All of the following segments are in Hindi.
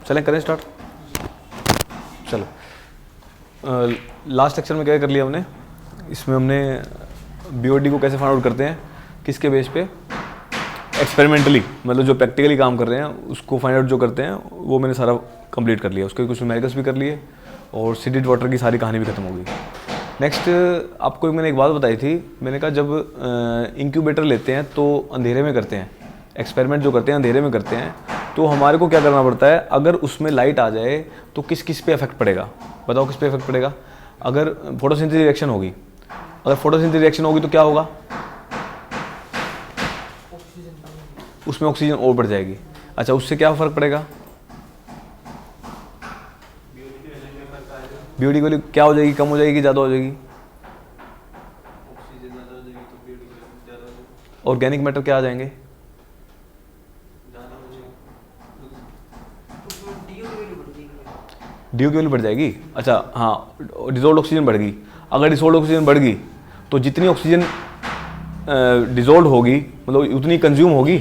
चलें करें स्टार्ट। चलो लास्ट लेक्चर में क्या कर लिया हमने, इसमें हमने बीओडी को कैसे फाइंड आउट करते हैं, किसके बेस पे, एक्सपेरिमेंटली, मतलब जो प्रैक्टिकली काम कर रहे हैं उसको फाइंड आउट जो करते हैं वो मैंने सारा कंप्लीट कर लिया। उसके कुछ न्यूमेरिकल्स भी कर लिए और सीडेड वाटर की सारी कहानी भी खत्म हो गई। नेक्स्ट आपको मैंने एक बात बताई थी, मैंने कहा जब इंक्यूबेटर लेते हैं तो अंधेरे में करते हैं, एक्सपेरिमेंट जो करते हैं अंधेरे में करते हैं, तो हमारे को क्या करना पड़ता है, अगर उसमें लाइट आ जाए तो किस किस पे इफेक्ट पड़ेगा, बताओ किस पे इफेक्ट पड़ेगा। अगर फोटोसिंथेसिस रिएक्शन होगी, अगर फोटोसिंथेसिस रिएक्शन होगी तो क्या होगा, उसमें ऑक्सीजन और बढ़ जाएगी। अच्छा, उससे क्या फ़र्क पड़ेगा, बीओडी की वैल्यू क्या हो जाएगी, कम हो जाएगी, ज़्यादा हो जाएगी। ऑर्गेनिक मैटर क्या आ जाएंगे, डी की वैल्यू बढ़ जाएगी। अच्छा हाँ, डिजोल्व ऑक्सीजन बढ़ गई। अगर डिजोल्व ऑक्सीजन बढ़ गई तो जितनी ऑक्सीजन डिजोल्व होगी मतलब उतनी कंज्यूम होगी,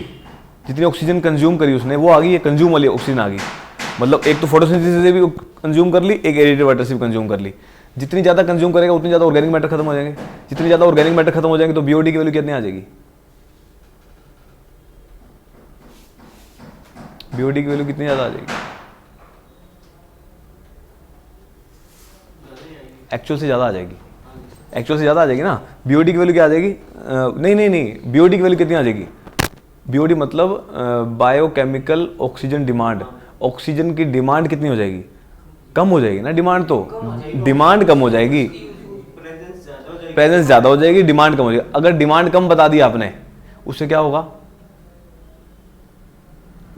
जितनी ऑक्सीजन कंज्यूम करी उसने वो आ गई, ये कंज्यूम वाली ऑक्सीजन आ गई। मतलब एक तो फोटोसिंथेसिस से भी कंज्यूम कर ली, एक एरेटेड वाटर से भी कंज्यूम कर ली। जितनी ज़्यादा कंज्यूम करेगा उतनी ज़्यादा ऑर्गेनिक मैटर खत्म हो जाएंगे, जितनी ज़्यादा ऑर्गेनिक मैटर खत्म हो जाएंगे तो बीओडी की वैल्यू कितनी आ जाएगी, बीओडी की वैल्यू कितनी ज़्यादा आ जाएगी, एक्चुअल से ज़्यादा आ जाएगी, एक्चुअल से ज़्यादा आ जाएगी ना। बीओडी की वैल्यू क्या आ जाएगी, नहीं, बीओडी की वैल्यू कितनी आ जाएगी, बीओडी मतलब बायोकेमिकल ऑक्सीजन डिमांड, ऑक्सीजन की डिमांड कितनी हो जाएगी, कम हो जाएगी ना। डिमांड तो डिमांड कम हो जाएगी, प्रेजेंस ज़्यादा हो जाएगी, डिमांड कम हो जाएगी। अगर डिमांड कम बता दी आपने, उससे क्या होगा,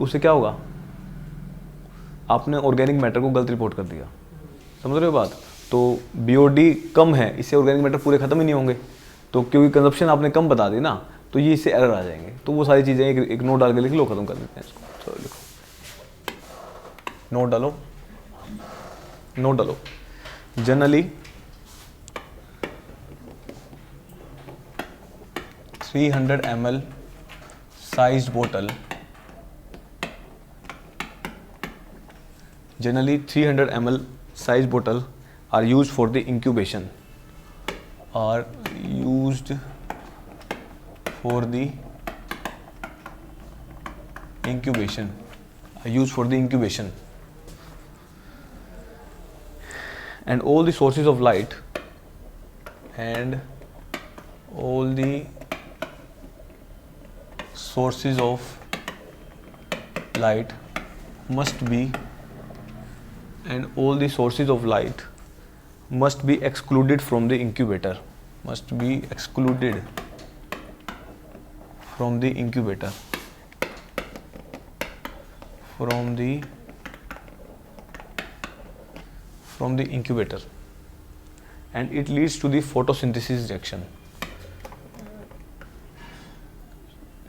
उससे क्या होगा, आपने ऑर्गेनिक मैटर को गलत रिपोर्ट कर दिया, समझ रहे हो बात। तो बीओडी कम है, इससे ऑर्गेनिक मैटर पूरे खत्म ही नहीं होंगे, तो क्योंकि कंजप्शन आपने कम बता दी ना, तो ये इससे एरर आ जाएंगे। तो वो सारी चीज़ें एक नोट डाल के लिख लो, खत्म कर देते हैं इसको। चलो लिखो, नोट डालो, नोट डालो। Generally 300 ml sized bottle, generally 300 ml size bottle are used for the incubation, are used for the incubation, are used for the incubation, and all the sources of light, and all the sources of light must be, and all the sources of light must be excluded from the incubator, must be excluded from the incubator, from the incubator, and it leads to the photosynthesis reaction,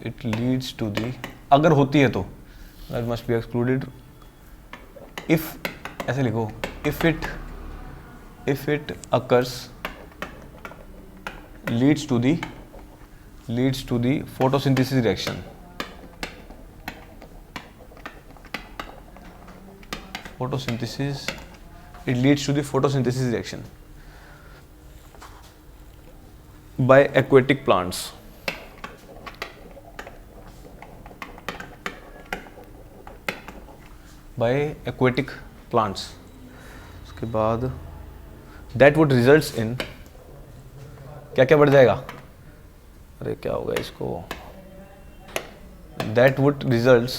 it leads to the, अगर होती है तो that must be excluded, if ऐसे लिखो, if it occurs, leads to the photosynthesis reaction, photosynthesis, it leads to the photosynthesis reaction by aquatic plants, by aquatic plants। उसके बाद that would results in, क्या क्या बढ़ जाएगा, अरे क्या होगा इसको, that would results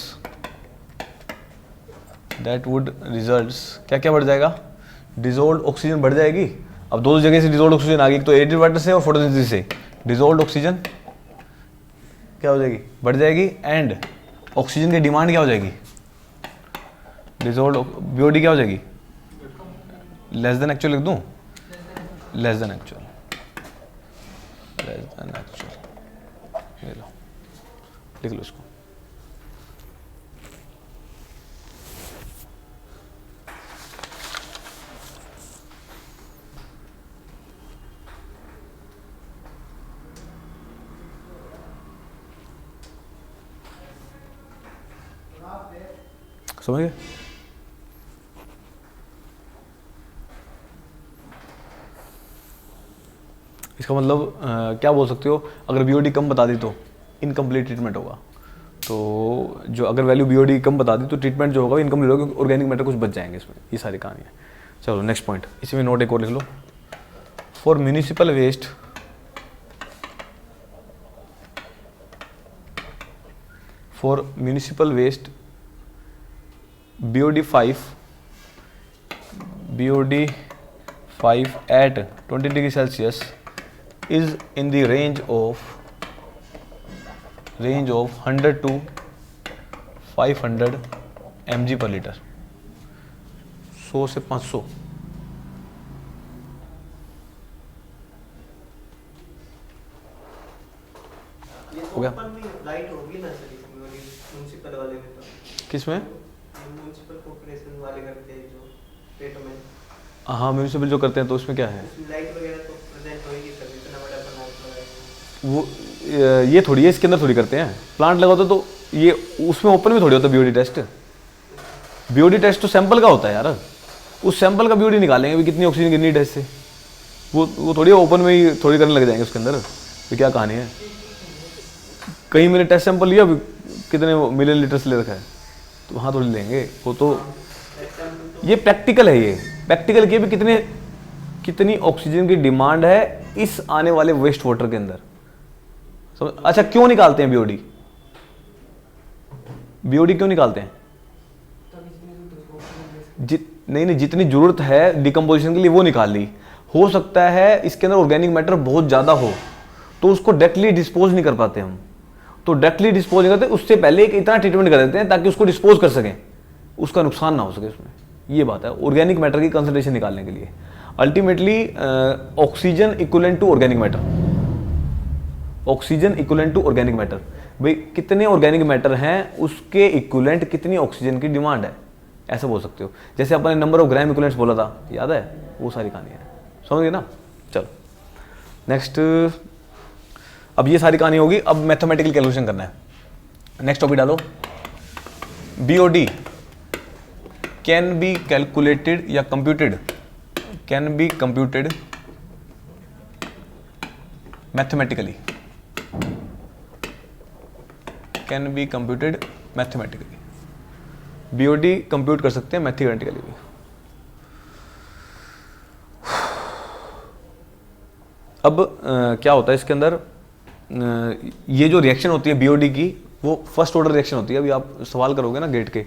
क्या क्या बढ़ जाएगा, डिजोल्व ऑक्सीजन बढ़ जाएगी। अब दो जगह से डिजोल्व ऑक्सीजन आ गई, तो एडिड वाटर से और फोटोसिंथेसिस से डिजोल्व ऑक्सीजन क्या हो जाएगी, बढ़ जाएगी, एंड ऑक्सीजन की डिमांड क्या हो जाएगी, डिजोल्व बीओडी क्या हो जाएगी, लेस देन एक्चुअल लिख दूं, लेस देन एक्चुअल, ये लो लिख लो इसको। समझ गए। इसका मतलब क्या बोल सकते हो, अगर बीओडी कम बता दी तो इनकम्प्लीट ट्रीटमेंट होगा। तो जो अगर वैल्यू बीओडी कम बता दी तो ट्रीटमेंट जो होगा इनकम्प्लीट होगा, क्योंकि ऑर्गेनिक मैटर कुछ बच जाएंगे इसमें। ये सारी कहानी है। चलो नेक्स्ट पॉइंट, इसी में नोट एक और लिख लो। For municipal waste BOD5 at 20 degree Celsius is in the range of 100 to 500 mg per liter, 100 से 500। हो गया। लाइट होगी ना सर इसमें म्युनिसिपल वाले में, तो किसमें? म्युनिसिपल कॉर्पोरेशन वाले करते हैं जो पेट में। हाँ म्यूनिसिपल जो करते हैं तो उसमें क्या है, लाइट वगैरह तो प्रेजेंट होगी सर, इतना बड़ा प्लांट लगाएंगे वो ये थोड़ी है, इसके अंदर थोड़ी करते हैं। प्लांट लगाते तो ये उसमें ओपन में थोड़ी होता है बीओडी टेस्ट। बीओडी टेस्ट तो सैंपल का होता है यार, उस सैंपल का बीओडी निकालेंगे भी कितनी ऑक्सीजन की नीड है इससे। वो थोड़ी ओपन में ही थोड़ी करने लग जाएंगे उसके अंदर। तो क्या कहानी है, कहीं मैंने टेस्ट सैंपल लिया अभी कितने मिलियन लीटर्स ले रखा है, तो वहाँ थोड़ी लेंगे वो। तो ये प्रैक्टिकल है, ये प्रैक्टिकल की भी कितनी ऑक्सीजन की डिमांड है इस आने वाले वेस्ट वाटर के अंदर। अच्छा क्यों निकालते हैं बीओडी? बीओडी क्यों निकालते हैं? नहीं, जितनी जरूरत है डिकम्पोजिशन के लिए वो निकाल ली। हो सकता है इसके अंदर ऑर्गेनिक मैटर बहुत ज्यादा हो तो उसको डायरेक्टली डिस्पोज नहीं कर पाते हम, तो डायरेक्टली डिस्पोज नहीं करते, उससे पहले एक इतना ट्रीटमेंट कर देते हैं ताकि उसको डिस्पोज कर सकें, उसका नुकसान ना हो सके उसमें। ये बात है ऑर्गेनिक मैटर की कंसंट्रेशन निकालने के लिए। Ultimately oxygen equivalent to organic matter, oxygen equivalent to organic matter. भाई कितने ऑर्गेनिक मैटर हैं उसके इक्विवेलेंट कितनी ऑक्सीजन की डिमांड है, ऐसा बोल सकते हो। जैसे अपन ने नंबर ऑफ ग्राम इक्विवेलेंट्स बोला था, याद है? वो सारी कहानी है, समझ गए ना। चलो नेक्स्ट, अब ये सारी कहानी होगी। अब मैथमेटिकल कैलकुलेशन करना है। नेक्स्ट टॉपिक डालो, बीओडी कैन बी कैलकुलेटेड या computed, can be computed mathematically, can be computed mathematically. BOD compute कर सकते हैं मैथमेटिकली भी। अब क्या होता है इसके अंदर, ये जो रिएक्शन होती है बीओडी की वो फर्स्ट ऑर्डर रिएक्शन होती है। अभी आप सवाल करोगे ना गेट के,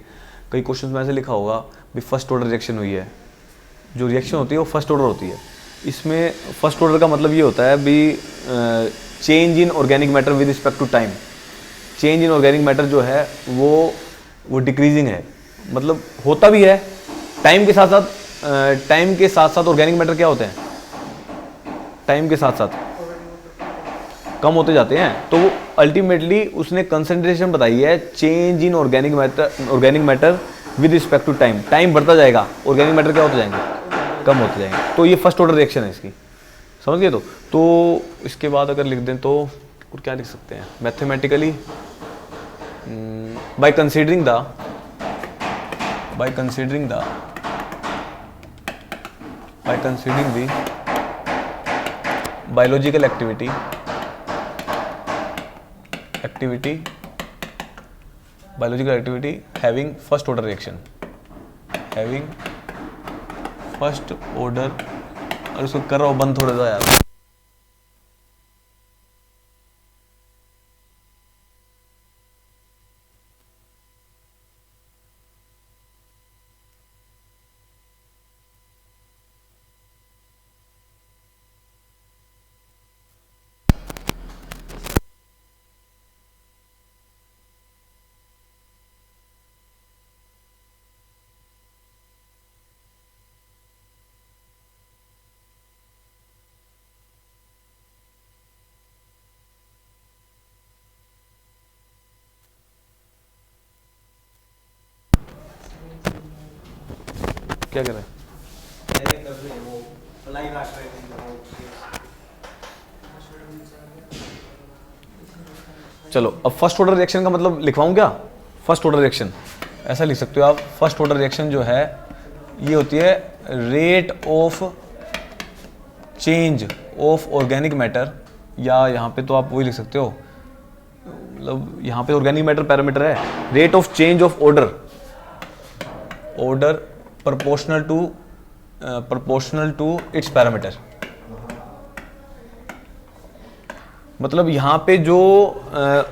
कई क्वेश्चंस में ऐसे लिखा होगा भी फर्स्ट ऑर्डर रिएक्शन हुई है। जो रिएक्शन होती है वो फर्स्ट ऑर्डर होती है। इसमें फर्स्ट ऑर्डर का मतलब ये होता है भी change in organic matter with respect to time. Change in organic matter जो है वो डिक्रीजिंग है, मतलब होता भी है टाइम के साथ साथ। टाइम के साथ साथ ऑर्गेनिक मैटर क्या होते हैं, टाइम के साथ साथ कम होते जाते हैं। तो वो अल्टीमेटली उसने कंसंट्रेशन बताई है change in organic matter with respect to time. Time बढ़ता जाएगा, ऑर्गेनिक मैटर क्या होते जाएंगे, कम होते जाएंगे। तो ये फर्स्ट ऑर्डर रिएक्शन है इसकी, समझ गए। तो इसके बाद अगर लिख दें तो और क्या लिख सकते हैं, mathematically by considering the biological activity having first order reaction, और इसको कर रहा हूँ बंद थोड़ा सा यार। क्या कर रहे हैं? चलो अब फर्स्ट ऑर्डर रिएक्शन का मतलब लिखवाऊं क्या? फर्स्ट ऑर्डर रिएक्शन ऐसा लिख सकते हो आप। फर्स्ट ऑर्डर रिएक्शन जो है ये होती है rate of change of organic matter, या यहाँ पे तो आप वही लिख सकते हो, मतलब यहाँ पे ऑर्गेनिक मैटर पैरामीटर है, rate of change of order proportional to its parameter. मतलब यहाँ पे जो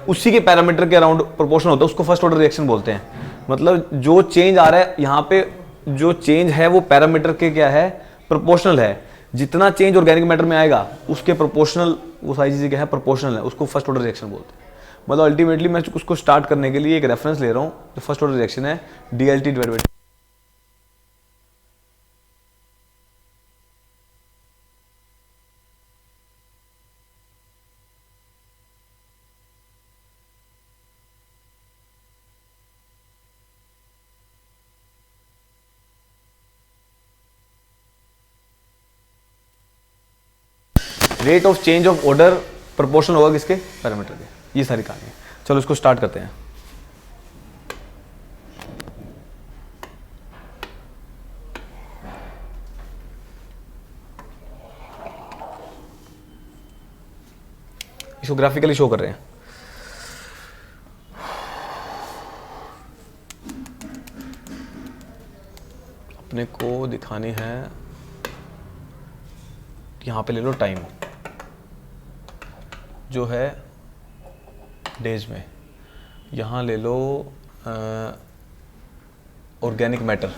उसी के पैरामीटर के अराउंड प्रोपोर्शन होता है उसको फर्स्ट ऑर्डर रिएक्शन बोलते हैं। मतलब जो चेंज आ रहा है यहाँ पे, जो चेंज है वो पैरामीटर के क्या है, प्रोपोर्शनल है। जितना चेंज ऑर्गेनिक मैटर में आएगा उसके प्रोपोर्शनल, वो सारी चीजें क्या है, प्रोपोर्शनल है, उसको फर्स्ट ऑर्डर रिएक्शन बोलते हैं। मतलब अल्टीमेटली मैं उसको स्टार्ट करने के लिए एक रेफरेंस ले रहा हूँ, जो फर्स्ट ऑर्डर रिएक्शन है DLT divide by rate of change of order proportional होगा किसके, पैरामीटर के। ये सारी कहानी है। चलो इसको स्टार्ट करते हैं। इसको ग्राफिकली शो कर रहे हैं। अपने को दिखानी है, यहां पे ले लो टाइम जो है डेज में, यहाँ ले लो ऑर्गेनिक मैटर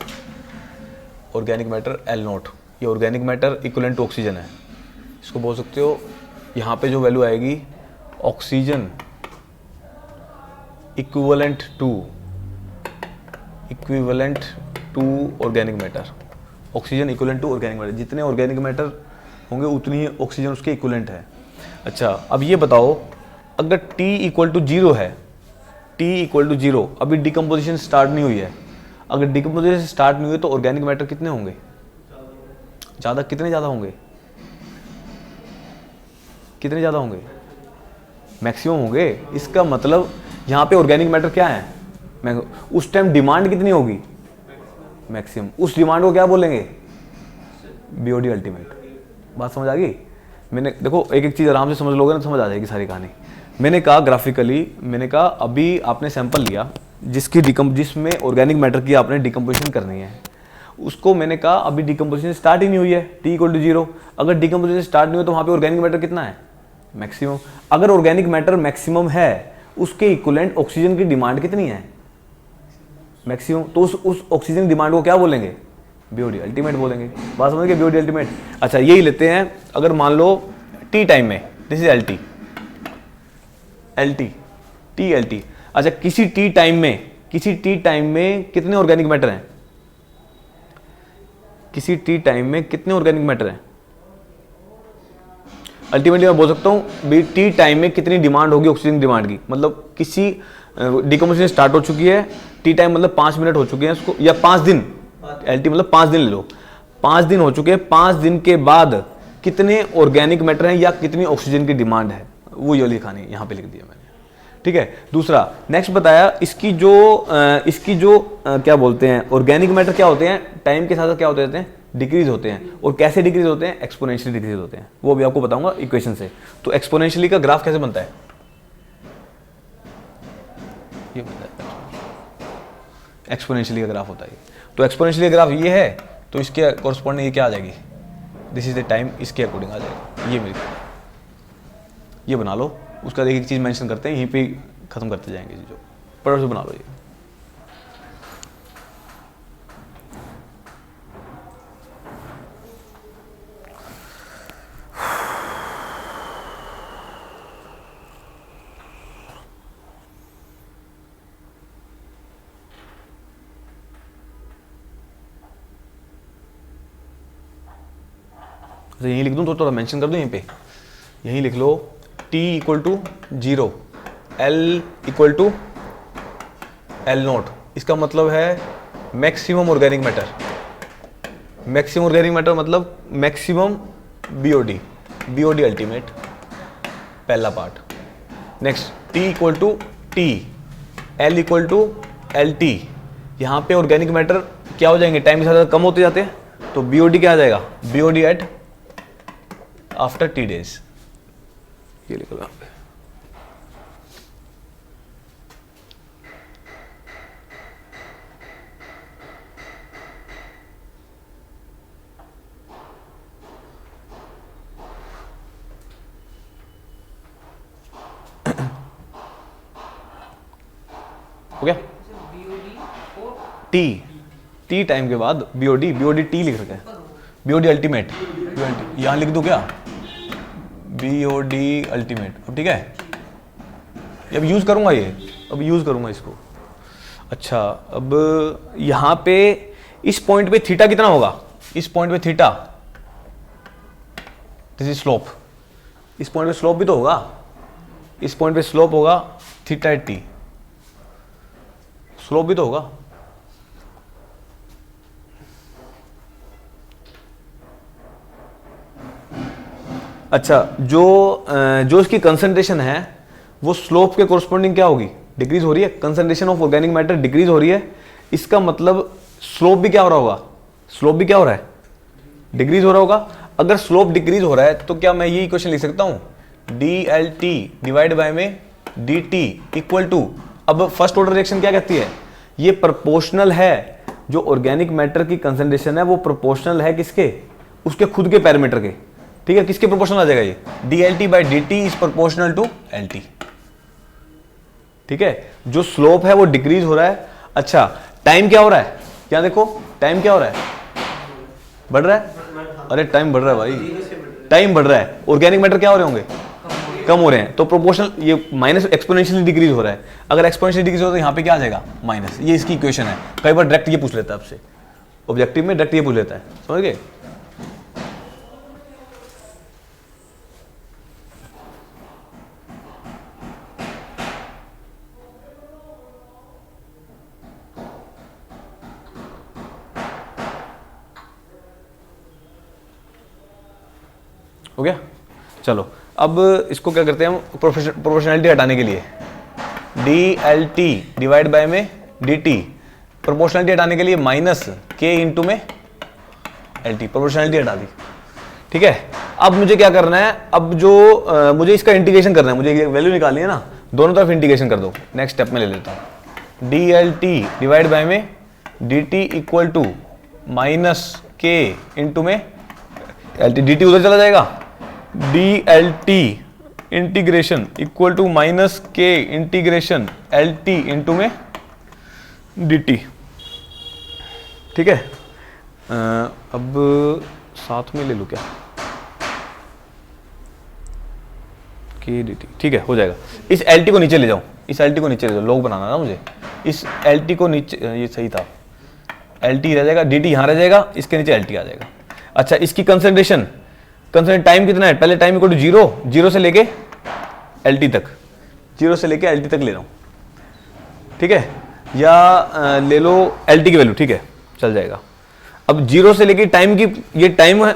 L0, ये organic matter equivalent to oxygen है। इसको बोल सकते हो, यहाँ पे जो वैल्यू आएगी oxygen equivalent to organic matter, oxygen equivalent to organic matter. जितने ऑर्गेनिक मैटर होंगे उतनी ही ऑक्सीजन उसके इक्विवेलेंट है। अच्छा, अब ये बताओ, अगर T इक्वल टू 0 है, T इक्वल टू 0, अभी डिकम्पोजिशन स्टार्ट नहीं हुई है। अगर डिकम्पोजिशन स्टार्ट नहीं हुई तो ऑर्गेनिक मैटर कितने होंगे, ज़्यादा, कितने ज़्यादा होंगे, कितने ज़्यादा होंगे, मैक्सिमम होंगे। इसका मतलब यहाँ पे ऑर्गेनिक मैटर क्या है, उस टाइम डिमांड कितनी होगी, मैक्सिमम। उस डिमांड को क्या बोलेंगे, BOD अल्टीमेट। बात समझ आ गई। मैंने देखो एक एक चीज़ आराम से समझ लोगे ना, समझ आ जाएगी सारी कहानी। मैंने कहा ग्राफिकली, मैंने कहा अभी आपने सैंपल लिया जिसमें ऑर्गेनिक मैटर की आपने डिकम्पोजिशन करनी है, उसको मैंने कहा अभी डिकम्पोजिशन स्टार्ट ही नहीं हुई है, T इक्वल टू 0। अगर डिकम्पोजिशन स्टार्ट नहीं हो तो वहाँ पे ऑर्गेनिक मैटर कितना है, मैक्सिमम। अगर ऑर्गेनिक मैटर मैक्सिमम है, उसके इक्विवेलेंट ऑक्सीजन की डिमांड कितनी है, मैक्सिमम। तो उस ऑक्सीजन डिमांड को क्या बोलेंगे, BOD अल्टीमेट बोलेंगे। बात समझ गए, BOD अल्टीमेट। अच्छा, यही लेते हैं, अगर मान लो T टाइम में, दिस इज LT। अच्छा, किसी T टाइम में कितने ऑर्गेनिक मैटर हैं, किसी T टाइम में कितने ऑर्गेनिक मैटर हैं। अल्टीमेटली मैं बोल सकता हूं भी T टाइम में कितनी डिमांड होगी ऑक्सीजन डिमांड की। मतलब किसी डिकम्पोजिशन स्टार्ट हो चुकी है, T टाइम मतलब 5 मिनट हो चुके हैं उसको, या 5 दिन, LT मतलब 5 दिन ले लो, 5 दिन हो चुके हैं। 5 दिन के बाद कितने ऑर्गेनिक मैटर हैं या कितनी ऑक्सीजन की डिमांड है, वो ये लिखानी है, यहाँ पे लिख दिया मैंने। ठीक है। दूसरा नेक्स्ट बताया, इसकी जो क्या बोलते हैं, ऑर्गेनिक मैटर क्या होते हैं, टाइम के साथ क्या होते रहते हैं, डिक्रीज होते हैं। और कैसे डिक्रीज होते हैं, एक्सपोनेंशियली डिक्रीज होते हैं। वो भी आपको बताऊंगा इक्वेशन से। तो एक्सपोनेंशियली का ग्राफ कैसे बनता है, ये बताया, एक्सपोनेंशियली का ग्राफ होता है। तो एक्सपोनेंशियली ग्राफ ये है, तो इसके कॉरस्पॉन्डिंग ये क्या आ जाएगी, दिस इज द टाइम, इसके अकॉर्डिंग आ जाएगा। ये मेरी, ये बना लो। उसका एक एक चीज मेंशन करते हैं, यहीं पे खत्म करते जाएंगे जो पढ़ो से बना लो ये। तो यहीं लिख दूं, तो थोड़ा मेंशन कर दूं यहीं पे, यहीं लिख लो T equal to 0, L equal to L0। इसका मतलब है maximum organic matter. Maximum organic matter मतलब मैक्सिमम BOD अल्टीमेट, पहला part. Next T equal to T, L equal to LT। यहाँ पे ऑर्गेनिक मैटर क्या हो जाएंगे, टाइम के साथ कम होते जाते हैं, तो BOD क्या आ जाएगा, BOD at after T days, ये लिखो यहाँ पे। हो गया? टी टाइम के बाद बीओडी टी लिख रखा है, बीओडी अल्टीमेट, यहां लिख दो क्या, बीओडी अल्टीमेट। अब ठीक है, अब यूज करूंगा ये, अब यूज करूंगा इसको। अच्छा, अब यहां पे इस पॉइंट पे थीटा कितना होगा, इस पॉइंट पे थीटा, दिस इज स्लोप, इस पॉइंट पे स्लोप भी तो होगा, इस पॉइंट पे स्लोप होगा थीटा एट टी, स्लोप भी तो होगा। अच्छा, जो इसकी कंसंट्रेशन है वो स्लोप के कोरस्पॉन्डिंग क्या होगी, डिक्रीज हो रही है, concentration of organic matter decrease हो रही है, इसका मतलब स्लोप भी क्या हो रहा होगा, स्लोप भी क्या हो रहा है, डिक्रीज हो रहा होगा। अगर स्लोप डिक्रीज हो रहा है तो क्या मैं ये इक्वेशन लिख सकता हूं, D L T divide by में डी टी इक्वल टू, अब फर्स्ट ऑर्डर रिएक्शन क्या कहती है, ये प्रोपोर्शनल है, जो ऑर्गेनिक मैटर की कंसंट्रेशन है वो प्रोपोर्शनल है किसके, उसके खुद के पैरामीटर के, ठीक है, किसके प्रोपोर्शनल आ जाएगा ये, D L T by D T is proportional to L T, ठीक है, जो स्लोप है वो डिक्रीज हो रहा है। अच्छा, टाइम क्या हो रहा है, क्या देखो टाइम क्या हो रहा है, बढ़ रहा है, अरे टाइम बढ़ रहा है भाई, टाइम बढ़ रहा है, ऑर्गेनिक मैटर क्या हो रहे होंगे, कम हो रहे हैं, तो प्रोपोर्शनल ये माइनस एक्सपोनेंशियली डिक्रीज हो रहा है, अगर एक्सपोनेंशियली डिक्रीज हो तो यहाँ पे क्या आ जाएगा माइनस, ये इसकी इक्वेशन है। कई बार डायरेक्ट ये पूछ लेता है आपसे, ऑब्जेक्टिव में डायरेक्ट ये पूछ लेता है, समझ गए। हो गया, चलो अब इसको क्या करते हैं हम, प्रोपोर्शनैलिटी हटाने के लिए D L T divide by में डी टी, प्रोपोर्शनैलिटी हटाने के लिए माइनस के इंटू में एल टी, प्रोपोर्शनैलिटी हटा दी, ठीक है। अब मुझे क्या करना है, अब जो मुझे इसका इंटीग्रेशन करना है, मुझे ये वैल्यू निकालनी है ना, दोनों तरफ इंटीग्रेशन कर दो, नेक्स्ट स्टेप में ले लेता हूँ, D L T divide by में D T equal to minus K into में एल टी, डी टी उधर चला जाएगा, D L T integration equal to minus K integration L T into में डी टी, ठीक है। अब साथ में ले लूँ क्या, के डी टी, ठीक है, हो जाएगा। इस एल टी को नीचे ले जाओ, इस एल टी को नीचे ले जाओ, लोग बनाना ना मुझे, इस एल टी को नीचे, ये सही था, एल टी रह जाएगा, डी टी यहाँ रह जाएगा, इसके नीचे एल टी आ जाएगा। अच्छा, इसकी कंसंट्रेशन टाइम कितना है, पहले time equal to zero, zero से लेके एल टी तक, जीरो से लेके एल टी तक ले रहा हूँ, ठीक है, या ले लो एल टी की वैल्यू, ठीक है, चल जाएगा। अब जीरो से लेके टाइम की, ये टाइम है,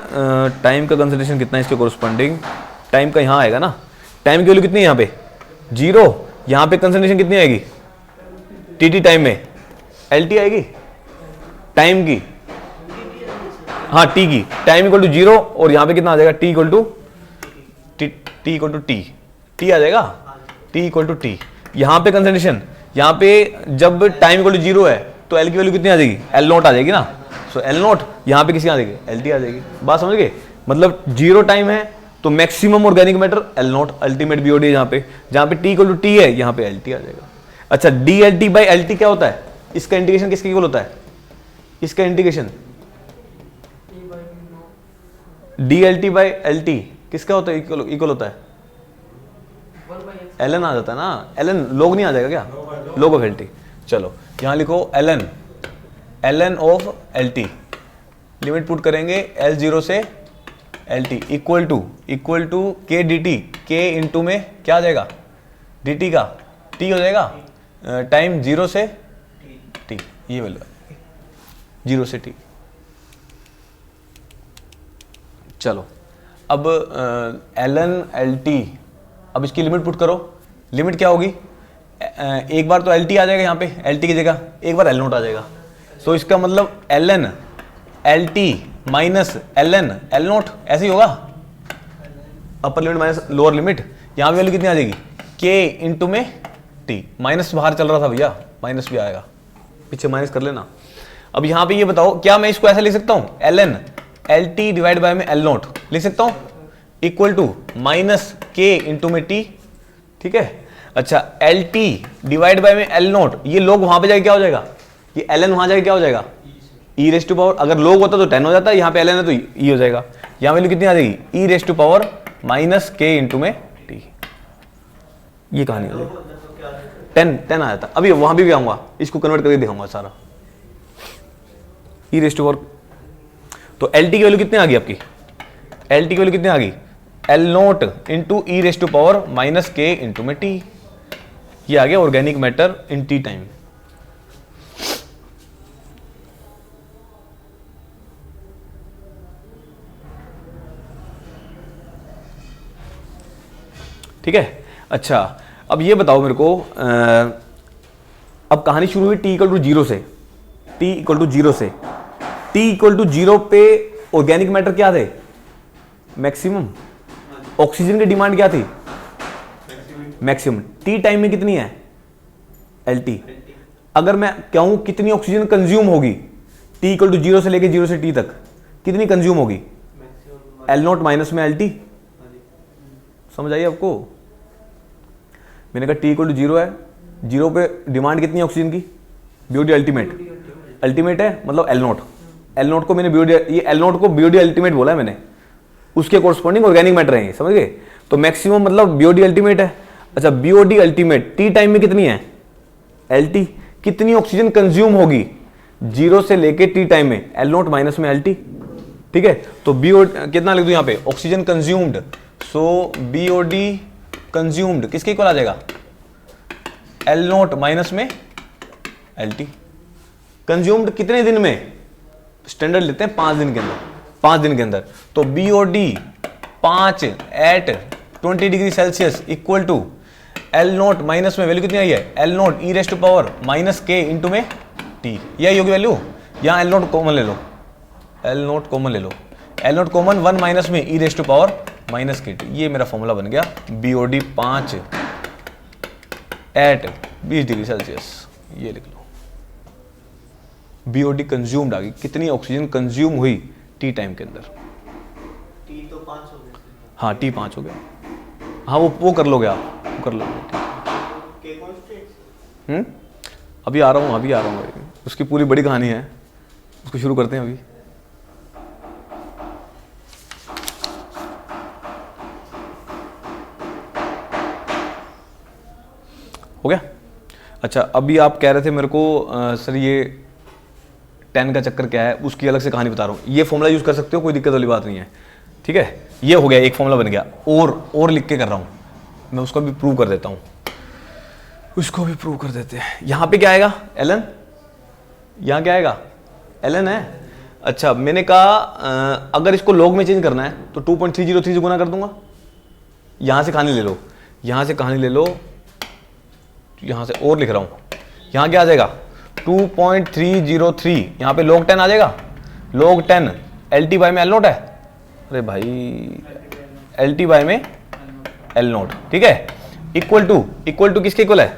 टाइम का कंसंट्रेशन कितना है इसके कोरस्पॉन्डिंग, टाइम का यहाँ आएगा ना, टाइम की वैल्यू कितनी है यहाँ पे जीरो, यहाँ पे कंसंट्रेशन कितनी आएगी टी टी टाइम में, एल टी आएगी टाइम की, हाँ टी की, टाइम इक्वल टू जीरो, और यहाँ पे कितना आ जाएगा, T equal to T equal to T आ जाएगा, टी इक्वल टू टी। यहाँ पे कंसंट्रेशन, यहाँ पे जब टाइम इक्वल टू जीरो है तो एल की वैल्यू कितनी आ जाएगी, एल नोट आ जाएगी ना, सो एल नोट यहाँ पे किसी आ जाएगी, एल टी आ जाएगी। बात समझ गए, मतलब जीरो टाइम है तो maximum organic matter L note, ultimate BOD जहाँ पे टी इक्वल टू टी है यहाँ पे एल टी आ जाएगा। अच्छा, D L T by L T क्या होता है, इसका इंटीग्रेशन किसके इक्वल होता है, इसका integration D L T by L T किसका होता है, इक्वल होता है, एल एन आ जाता है ना, एल एन लोग नहीं आ जाएगा क्या, लोग ऑफ एल टी। चलो यहाँ लिखो L N of L T, limit put करेंगे एल जीरो से L T equal to K D T, K into में क्या आ जाएगा डी टी का टी हो जाएगा, टाइम जीरो से टी, ये वैल्यू जीरो से टी। चलो अब एल एन एल टी, अब इसकी लिमिट पुट करो, लिमिट क्या होगी, एक बार तो एल टी आ जाएगा यहाँ पे, एल टी की जगह एक बार एल नोट आ जाएगा, तो इसका मतलब L N L T minus L N L naught, ऐसे ही होगा, upper limit minus lower limit, यहाँ पे वैल्यू कितनी आ जाएगी, के इंटू में टी, माइनस बाहर चल रहा था भैया, माइनस भी आएगा, पीछे माइनस कर लेना। अब यहाँ पे ये बताओ, क्या मैं इसको ऐसा लिख सकता हूँ, L N L T divide by में एल नोट लिख सकता हूँ, equal to minus K into में टी, ठीक है। अच्छा, एल टी डिवाइड बाय में एल नोट, ये लोग वहां पे जाके क्या हो जाएगा, ये एल एन वहां जाके क्या हो जाएगा, ई रेस टू पावर, अगर लोग होता तो 10 हो जाता है, यहाँ पे एल एन है तो ई हो जाएगा। यहाँ वैल्यू कितनी आ जाएगी, ई raise to power minus K into में टी, ये कहानी हो जाएगी, 10 आ जाता। अभी वहां भी आऊंगा, इसको कन्वर्ट करके दिखाऊंगा सारा, ई रेस टू पावर। तो एल टी की वैल्यू कितनी आ गई आपकी, एल टी की वैल्यू कितनी आ गई, L naught into E raise to power minus K into में टी, ये आ गया organic matter in T time. ठीक है। अच्छा, अब ये बताओ मेरे को, अब कहानी शुरू हुई टी इक्वल टू जीरो से, टी इक्वल टू जीरो से, टी इक्वल टू जीरो पे ऑर्गेनिक मैटर क्या थे, मैक्सिमम, ऑक्सीजन की डिमांड क्या थी, मैक्सिमम, टी टाइम में कितनी है, एल टी। अगर मैं कहूं कितनी ऑक्सीजन कंज्यूम होगी, टी इक्वल टू जीरो से लेके जीरो से टी तक कितनी कंज्यूम होगी, एल नोट माइनस में एल टी, समझ आई आपको। मैंने कहा टी इक्वल टू जीरो है, जीरो पे डिमांड कितनी है ऑक्सीजन की, बीओडी अल्टीमेट, अल्टीमेट है मतलब एल नोट, एल नोट को मैंने बीओडी, ये एल नोट को बीओडी अल्टीमेट बोला है मैंने, उसके कोरस्पॉन्डिंग ऑर्गेनिक मैटर है, समझ गए। तो मैक्सिमम मतलब बीओडी अल्टीमेट है। अच्छा, बीओडी अल्टीमेट टी टाइम में कितनी है, एल टी, कितनी ऑक्सीजन कंज्यूम होगी जीरो से लेके टी टाइम में, एल नोट माइनस में एल टी, ठीक है। तो बीओ कितना लिख दूं यहाँ पे, ऑक्सीजन कंज्यूम्ड, सो बीओडी कंज्यूम्ड किसके इक्वल आ जाएगा, एल नोट माइनस में एल टी। कंज्यूम्ड कितने दिन में, स्टैंडर्ड लेते हैं 5 दिन के अंदर, 5 दिन के अंदर। तो BOD 5 at 20 degree Celsius equal to L naught minus में वैल्यू कितनी आई है, L naught E raise to power minus K into में टी, यही होगी वैल्यू। यहाँ एल नोट कॉमन ले लो, एल नोट कॉमन ले लो, एल नोट कॉमन 1 माइनस में ई रेस टू पावर माइनस के टी, ये मेरा फॉर्मूला बन गया, बीओडी 5 एट 20 डिग्री सेल्सियस, ये लिख लो। बीओडी कंज्यूम्ड आ गई, कितनी ऑक्सीजन कंज्यूम हुई टी टाइम के अंदर, टी तो 5 हो गए, हाँ टी 5 हो गया, हाँ वो कर लोगे आप, वो कर लोगे, के कांस्टेंट, अभी आ रहा हूँ, अभी आ रहा हूँ, उसकी पूरी बड़ी कहानी है, उसको शुरू करते हैं अभी। हो गया। अच्छा, अभी आप कह रहे थे मेरे को सर ये 10 का चक्कर क्या है, उसकी अलग से कहानी बता रहा हूँ। ये फॉर्मूला यूज कर सकते हो, कोई दिक्कत वाली बात नहीं है, ठीक है। ये हो गया, एक फॉर्मूला बन गया, और लिख के कर रहा हूँ मैं, उसको भी प्रूव कर देता हूँ, उसको भी प्रूव कर देते हैं। यहाँ पे क्या आएगा, एलन, यहाँ क्या आएगा, एलन है। अच्छा, मैंने कहा अगर इसको लॉग में चेंज करना है तो 2.303 से गुना कर दूंगा, यहाँ से कहानी ले लो, यहाँ से कहानी ले लो, यहाँ से और लिख रहा हूँ, यहाँ क्या आ जाएगा 2.303, यहाँ पे log 10 आ जाएगा, log 10 एल टी बाई में एल नोट है, अरे भाई एल टी बाई में एल नोट, ठीक है, इक्वल टू किसके इक्वल है,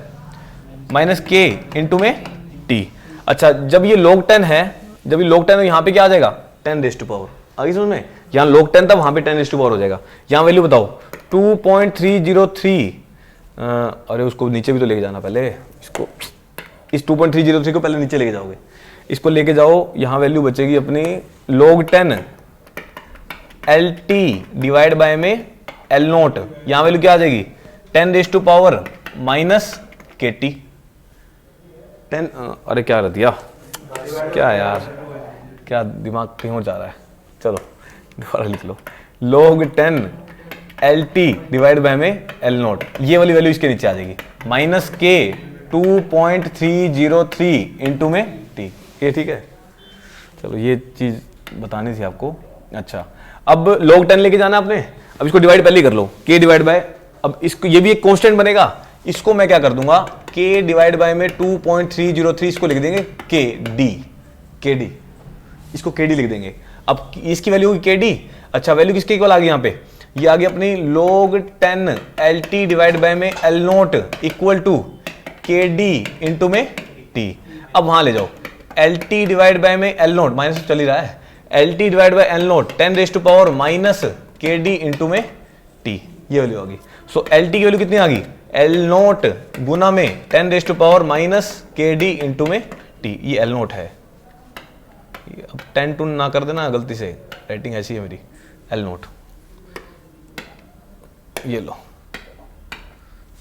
माइनस के इंटू में टी। अच्छा, जब ये log 10 है, जब ये log 10 है, यहाँ पे क्या आ जाएगा 10 रेज़ टू पावर, आगे समझ में, यहाँ log 10 था, वहाँ पे 10 रेज़ टू पावर हो जाएगा। यहाँ वैल्यू बताओ 2.303, अरे उसको नीचे भी तो लेके जाना पहले, इसको, इस 2.303 को पहले नीचे लेके जाओगे, इसको लेके जाओ, यहाँ वैल्यू बचेगी अपनी log 10 L T divide by में एल नोट, यहाँ वैल्यू क्या आ जाएगी 10 रेज़ टू पावर माइनस के टी, 10, अरे क्या कर दिया, क्या यार, क्या दिमाग कहीं और जा रहा है, चलो दोबारा लिख लो, log 10 L T divide by में एल नोट, ये वाली वैल्यू इसके नीचे आ जाएगी, माइनस के 2.303 इंटू में टी, ये ठीक है। चलो ये चीज बतानी थी आपको। अच्छा, अब log 10 लेके जाना आपने, अब इसको डिवाइड पहले कर लो, k डिवाइड बाय, अब इसको, ये भी एक कांस्टेंट बनेगा, इसको मैं क्या कर दूंगा k डिवाइड बाय में 2.303, इसको लिख देंगे k d, इसको k d लिख देंगे। अब इसकी वैल्यू होगी k d। अच्छा, वैल्यू किसके इक्वल आ गई यहाँ पे, ये आ गई अपनी log 10 LT डिवाइड बाय में L naught equal to KD into में T। अब वहां ले जाओ, LT डिवाइड बाय में L नोट माइनस चल ही रहा है, LT divide by L naught 10 raise to power minus KD into में T, ये वैल्यू आ गई। सो LT की वैल्यू कितनी आ गई, L नोट गुना में 10 raise to power minus KD into में T, ये L नोट है। अब 10 टू ना कर देना गलती से, राइटिंग ऐसी है मेरी, L नोट, ये लो,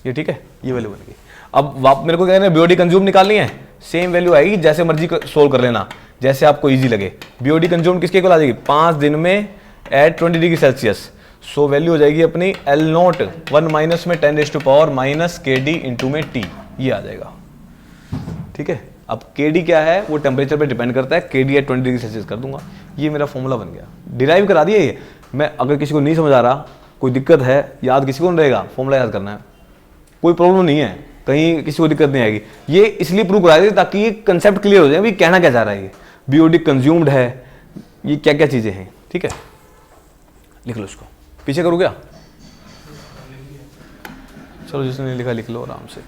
ये ठीक है, ये वैल्यू बन गई। अब आप मेरे को कह रहे हैं बीओडी कंज्यूम निकालनी है, सेम वैल्यू आएगी, जैसे मर्जी सोल्व कर लेना, जैसे आपको इजी लगे। बीओडी कंज्यूम किसके इक्वल आ जाएगी, 5 दिन में at 20 degree Celsius. So value हो जाएगी अपनी L नोट 1 माइनस में 10 raise to power minus KD into में T, ये आ जाएगा। ठीक है, अब KD क्या है वो टेम्परेचर पे डिपेंड करता है, KD एट 20 डिग्री सेल्सियस कर दूंगा, ये मेरा फॉर्मूला बन गया, डिराइव करा दिया ये। मैं अगर किसी को नहीं समझ आ रहा, कोई दिक्कत है, याद किसी को नहीं रहेगा, फॉर्मूला याद करना है, कोई प्रॉब्लम नहीं है, कहीं किसी को दिक्कत नहीं आएगी। ये इसलिए प्रूव कराया था ताकि ये कंसेप्ट क्लियर हो जाए, भी कहना क्या चाह रहा है ये, बीओडी कंज्यूम्ड है, ये क्या क्या चीजें हैं। ठीक है, लिख लो इसको, पीछे करूँ क्या, चलो जिसने नहीं लिखा लिख लो आराम से।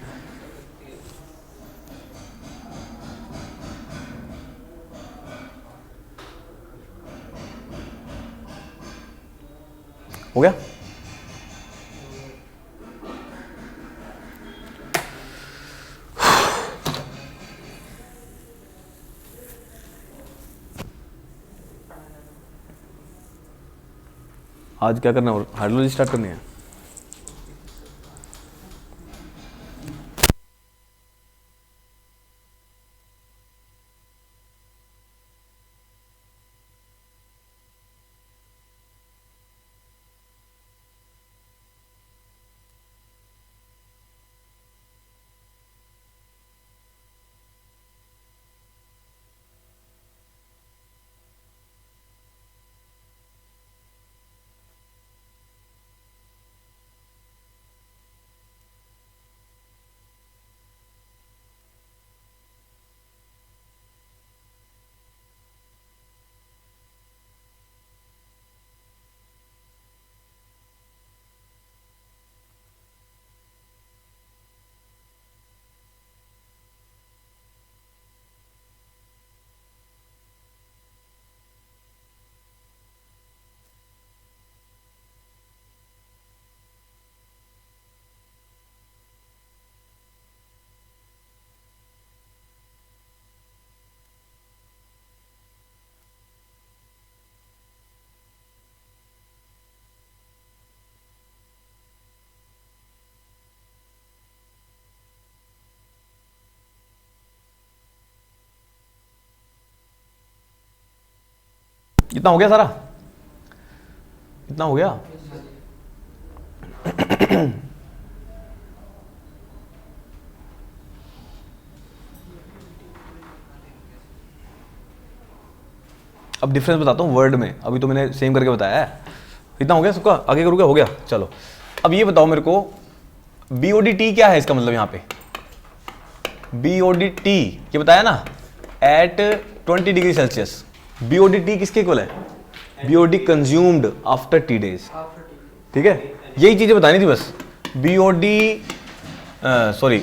हो गया, आज क्या करना है, हाइड्रोलॉजी स्टार्ट करनी है। इतना हो गया सारा, इतना हो गया। अब डिफरेंस बताता हूँ वर्ड में, अभी तो मैंने सेम करके बताया है। इतना हो गया सबका, आगे करूँगा, हो गया। चलो अब ये बताओ मेरे को, BODT क्या है इसका मतलब, यहाँ पे BODT ये बताया ना, एट 20 डिग्री सेल्सियस। BODT किसके इक्वल है, BOD consumed after T days. ठीक है, यही चीजें बतानी थी बस। BOD sorry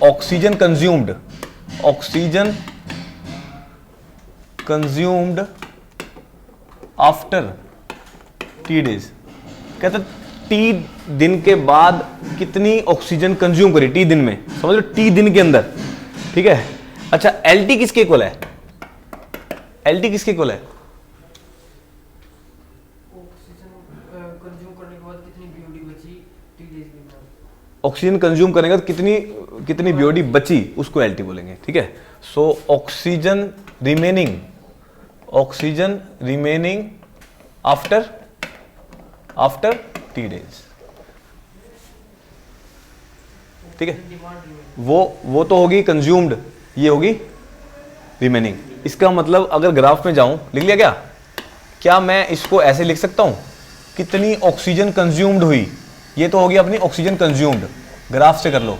oxygen consumed, oxygen consumed after T days. कहते T दिन के बाद कितनी ऑक्सीजन कंज्यूम करी T दिन में, समझ लो T दिन के अंदर। ठीक है, अच्छा LT किसके इक्वल है, LT किसके इक्वल है, ऑक्सीजन कंज्यूम करने के बाद कितनी BOD बची, उसको LT बोलेंगे। ठीक है, so oxygen remaining after T days. ठीक है, वो तो होगी कंज्यूम्ड, ये होगी रिमेनिंग। इसका मतलब अगर ग्राफ में जाऊं, लिख लिया क्या मैं इसको ऐसे लिख सकता हूं, कितनी ऑक्सीजन कंज्यूम्ड हुई, ये तो होगी अपनी ऑक्सीजन कंज्यूम्ड, ग्राफ से कर लो,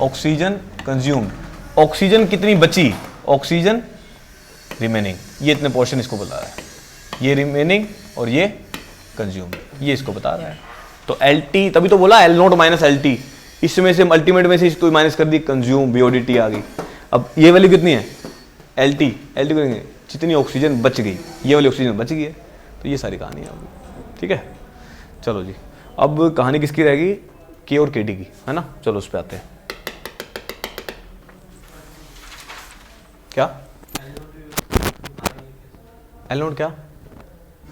ऑक्सीजन कंज्यूम्ड, ऑक्सीजन कितनी बची, ऑक्सीजन रिमेनिंग, ये इतने पोर्शन इसको बता रहा है, ये रिमेनिंग और ये कंज्यूम, ये इसको बता रहा है। तो एल टी, तभी तो बोला L naught minus L T, इसमें से अल्टीमेट में से इसको माइनस कर दी, कंज्यूम बीओडीटी आ गई। अब ये वैल्यू कितनी है, एल टी करेंगे जितनी ऑक्सीजन बच गई, ये वाली ऑक्सीजन बच गई है। तो ये सारी कहानी है अब, ठीक है। चलो जी, अब कहानी किसकी रहेगी, के और के डी की, है ना। चलो उस पर आते हैं। क्या एल नोट, क्या,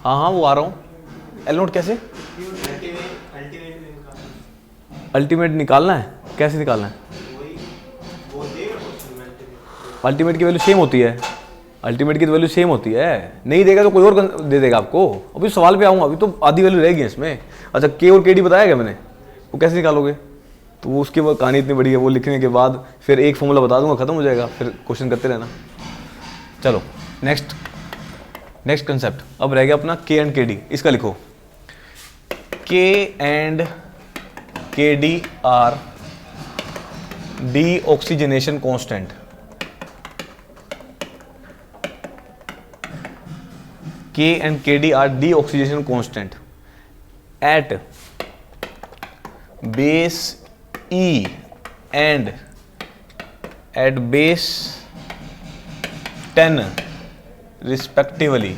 हाँ हाँ वो आ रहा हूँ। एल नोट कैसे, अल्टीमेट निकालना है, कैसे निकालना है, अल्टीमेट की वैल्यू सेम होती है, अल्टीमेट की वैल्यू सेम होती है। नहीं देगा तो कोई और दे देगा आपको। अभी सवाल पे आऊँगा, अभी तो आधी वैल्यू रहेगी इसमें। अच्छा के और के डी बताया क्या मैंने, वो कैसे निकालोगे, तो वो उसकी वो कहानी इतनी बड़ी है, वो लिखने के बाद फिर एक फॉर्मूला बता दूंगा, खत्म हो जाएगा, फिर क्वेश्चन करते रहना। चलो नेक्स्ट कंसेप्ट अब रह गया अपना के एंड के डी। इसका लिखो, के एंड के D R D oxygenation constant. K and Kd are deoxygenation constant at base E and at base 10 respectively,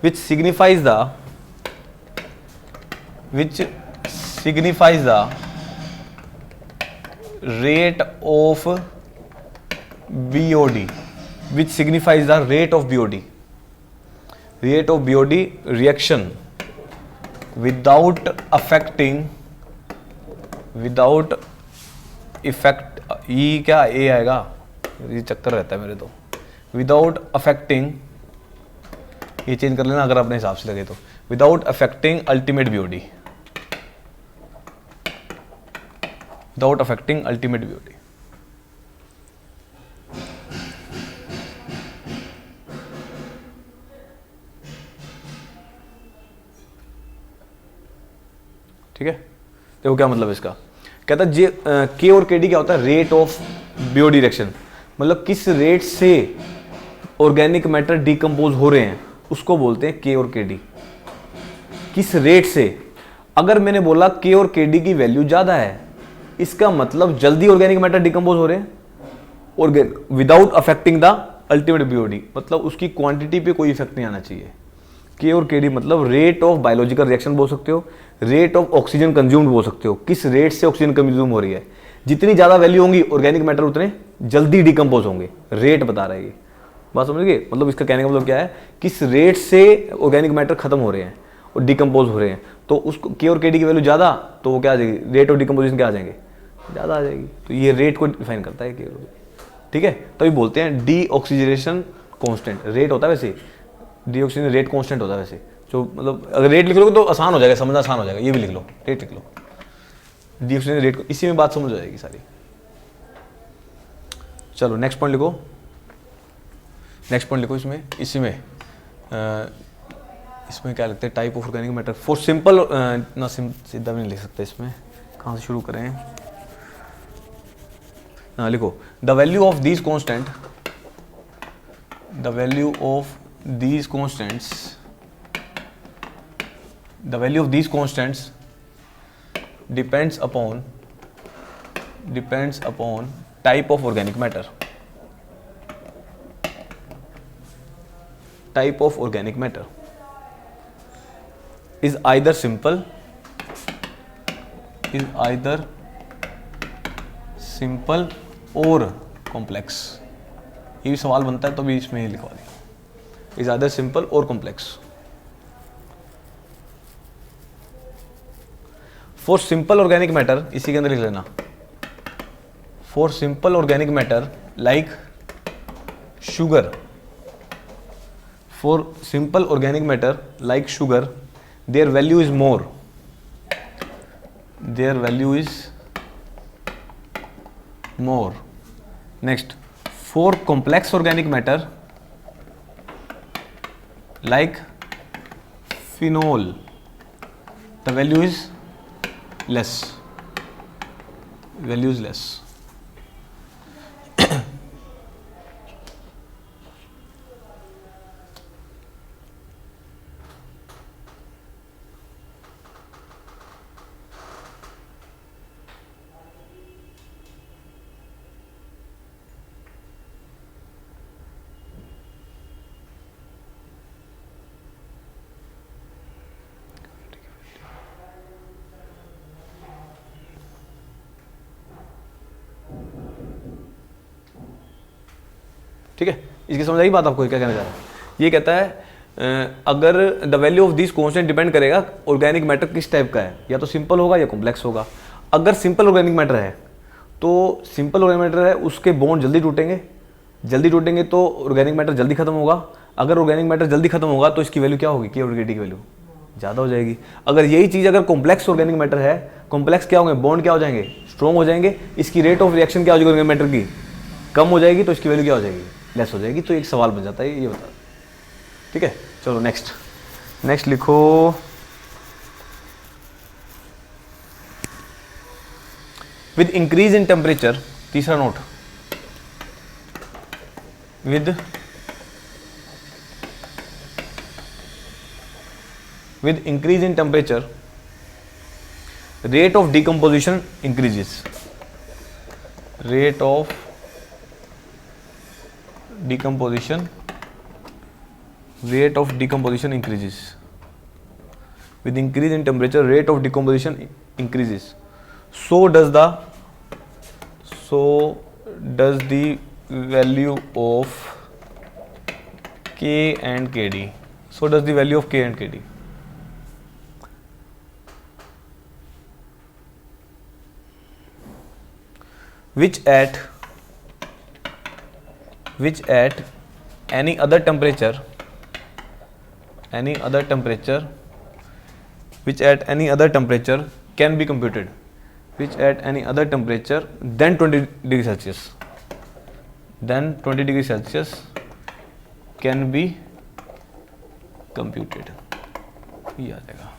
which signifies the rate of BOD, which signifies the rate of BOD reaction without effect, ये क्या ए आएगा, ये चक्कर रहता है मेरे तो, विदाउट अफेक्टिंग, ये चेंज कर लेना अगर अपने हिसाब से लगे तो, without affecting ultimate BOD, without affecting ultimate BOD। ठीक है, देखो क्या मतलब इसका, कहता है के और के डी क्या होता है, रेट ऑफ BOD रिएक्शन, मतलब किस रेट से ऑर्गेनिक मैटर डिकम्पोज हो रहे हैं उसको बोलते हैं के और के डी। किस रेट से, अगर मैंने बोला के और के डी की वैल्यू ज्यादा है, इसका मतलब जल्दी ऑर्गेनिक मैटर डिकम्पोज हो रहे हैं, और without affecting the ultimate BOD, मतलब उसकी क्वांटिटी पे कोई इफेक्ट नहीं आना चाहिए। के और के डी मतलब रेट ऑफ बायोलॉजिकल रिएक्शन बोल सकते हो, रेट ऑफ ऑक्सीजन कंज्यूम्ड बोल सकते हो, किस रेट से ऑक्सीजन कंज्यूम हो रही है। जितनी ज्यादा वैल्यू होंगी ऑर्गेनिक मैटर उतने जल्दी डिकम्पोज होंगे, रेट बता रहा है ये बात, समझ गए। मतलब इसका कहने का मतलब क्या है, किस रेट से ऑर्गेनिक मैटर खत्म हो रहे हैं और डिकम्पोज हो रहे हैं, तो उसको के और के डी की वैल्यू ज़्यादा, तो वो क्या आ जाएगी, रेट ऑफ डिकम्पोजिशन क्या आ जाएंगे, ज़्यादा आ जाएगी। तो ये रेट को डिफाइन करता है के, ठीक है। तभी बोलते हैं डी ऑक्सीजनेशन कॉन्स्टेंट, रेट होता है वैसे, डी ऑक्सीजन रेट कॉन्स्टेंट होता है वैसे, जो मतलब अगर रेट लिख लोगे तो आसान हो जाएगा, समझना आसान हो जाएगा। ये भी लिख लो, रेट लिख लो, डी ऑक्सीजन रेट, इसी में बात समझ हो जाएगी सारी। चलो नेक्स्ट पॉइंट लिखो, इसमें इसमें क्या लिखते हैं, type of organic matter for simple, ना सीधा भी नहीं लिख सकते, इसमें कहाँ से शुरू करें। हाँ लिखो, the value of these constant, the value of these constants depends upon type of organic matter, type of organic matter is either simple or complex। ये भी सवाल बनता है तो भी इसमें ही लिखवा दिया, is either simple or complex। for simple organic matter, इसी के अंदर लिख लेना, for simple organic matter like sugar, for simple organic matter like sugar, their value is more, next for complex organic matter like phenol, the value is less, ठीक है, इसकी समझ आई बात आपको क्या कहना चाह रहा है? ये कहता है अगर the value of this constant depend करेगा ऑर्गेनिक मैटर किस टाइप का है, या तो सिंपल होगा या कॉम्प्लेक्स होगा। अगर सिंपल ऑर्गेनिक मैटर है तो सिंपल ऑर्गेनिक मैटर है उसके बॉन्ड जल्दी टूटेंगे तो ऑर्गेनिक मैटर जल्दी खत्म होगा। अगर ऑर्गेनिक मैटर जल्दी खत्म होगा तो इसकी वैल्यू क्या होगी, के और के टी की वैल्यू ज़्यादा हो जाएगी। अगर यही चीज़ अगर कॉम्प्लेक्स ऑर्गेनिक मैटर है, कॉम्प्लेक्स क्या होंगे, बॉन्ड क्या हो जाएंगे, स्ट्रॉन्ग हो जाएंगे, इसकी रेट ऑफ रिएक्शन क्या हो जाएगी ऑर्गेनिक मैटर की, कम हो जाएगी, तो इसकी वैल्यू क्या हो जाएगी, लेस हो जाएगी। तो एक सवाल बन जाता है ये बता। ठीक है, चलो नेक्स्ट लिखो। विद इंक्रीज इन टेम्परेचर, तीसरा note, with increase in temperature rate of decomposition increases, rate of decomposition increases, with increase in temperature rate of decomposition increases, so does the value of K and Kd, so does the value of K and Kd। which at any other temperature can be computed, which at any other temperature than 20 degree Celsius can be computed। ये आ जाएगा।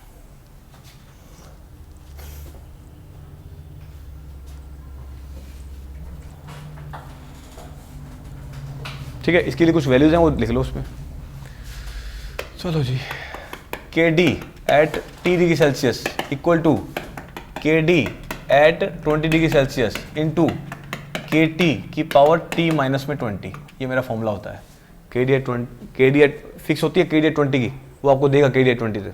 ठीक है, इसके लिए कुछ वैल्यूज हैं वो लिख लो उसमें। चलो जी, K D at T degree Celsius equal to K D at 20 degree Celsius into K T की पावर टी माइनस में 20। ये मेरा फॉर्मूला होता है। के डी एट फिक्स होती है, के डी एट 20 की, वो आपको देगा के डी एट 20 से,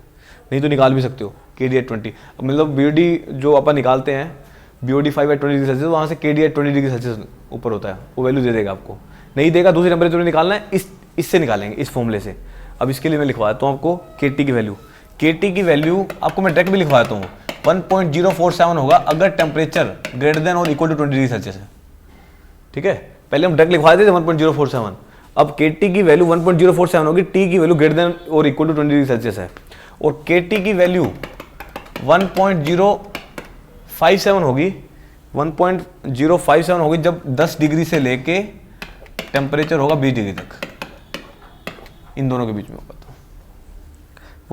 नहीं तो निकाल भी सकते हो के डी एट 20। मतलब बी ओ डी जो अपन निकालते हैं, B O D 5 at 20 degree Celsius, वहाँ से के डी एट 20 डिग्री सेल्सियस ऊपर होता है, वो वैल्यू दे देगा आपको। नहीं देगा, दूसरे टेम्परेचर में निकालना है, इससे निकालेंगे, इस फॉर्मूले से। अब इसके लिए मैं लिखवा देता हूँ आपको के टी की वैल्यू। के टी की वैल्यू आपको मैं डायरेक्ट भी लिखवा देता हूँ, 1.047 होगा अगर टेम्परेचर ग्रेटर देन और इक्वल टू 20 डिग्री सेल्सियस है। ठीक है, पहले हम डायरेक्ट लिखवा देते थे 1.047, अब के टी की वैल्यू 1.047 होगी, टी की वैल्यू ग्रेटर देन और इक्वल टू 20 डिग्री सेल्सियस है, और के टी की वैल्यू 1.057 होगी, 1.057 होगी जब 10 डिग्री से लेके टेम्परेचर होगा 20 डिग्री तक, इन दोनों के बीच में होगा। तो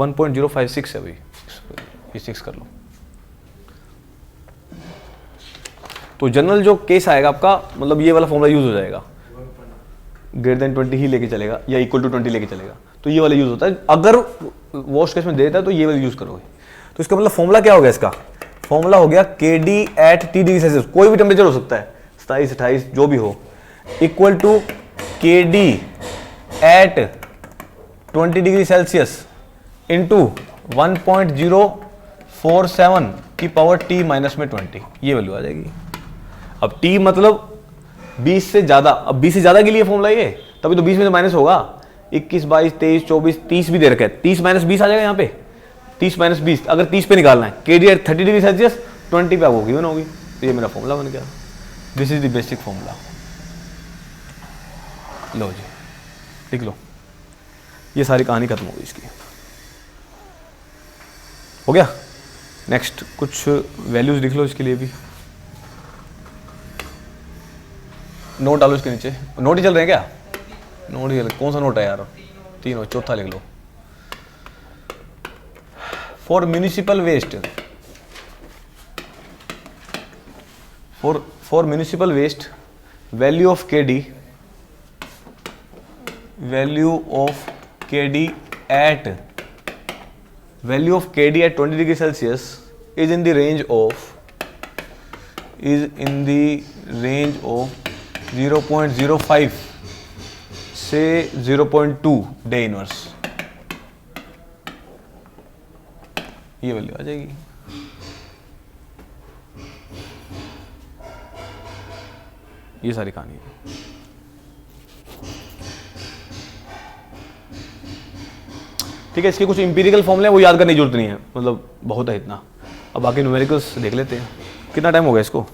1.056 है भाई, ये 6 कर लो। तो जनरल जो केस आएगा आपका, मतलब ये वाला फॉर्मूला यूज हो जाएगा, ग्रेटर देन 20 ही लेके चलेगा या इक्वल टू 20 लेके चलेगा, तो ये वाला यूज होता है। अगर वर्स्ट केस में देता है तो ये वाला यूज करोगे। तो इसका मतलब फॉर्मूला क्या हो गया, इसका फॉर्मूला हो गया के D at T degree Celsius, कोई भी टेम्परेचर हो सकता है, 27, 28 जो भी हो, equal to K D at 20 degree Celsius into 1.047 की पावर टी माइनस में 20, ये वैल्यू आ जाएगी। अब टी मतलब 20 से ज्यादा, अब 20 से ज्यादा के लिए फॉर्मूला ये, तभी तो 20 में से माइनस होगा। 21, 22, 23, 24, 30 भी दे रखा है, 30 माइनस 20 आ जाएगा यहाँ पे, 30 माइनस 20। अगर 30 पे निकालना है, के डी एट 30 डिग्री सेल्सियस 20 पे होगी ना होगी, तो ये मेरा फॉर्मूला बन गया। This is the basic formula. लो जी, लिख लो, ये सारी कहानी खत्म हो गई इसकी। हो गया। नेक्स्ट कुछ वैल्यूज लिख लो इसके लिए भी, नोट डालो इसके नीचे। नोट ही चल रहे हैं क्या? नोट ही चल, कौन सा नोट है यार? तीनों, चौथा लिख लो। For municipal waste, for municipal waste value of K D, value of KD at 20 degree Celsius is in the range of 0.05 से 0.2 डे इनवर्स, ये वैल्यू आ जाएगी। ये सारी कहानी है। ठीक है, इसके कुछ इंपीरिकल फॉर्मूले हैं वो याद करने की जरूरत नहीं है, मतलब बहुत है इतना। अब बाकी न्यूमेरिकल्स देख लेते हैं। कितना टाइम हो गया इसको?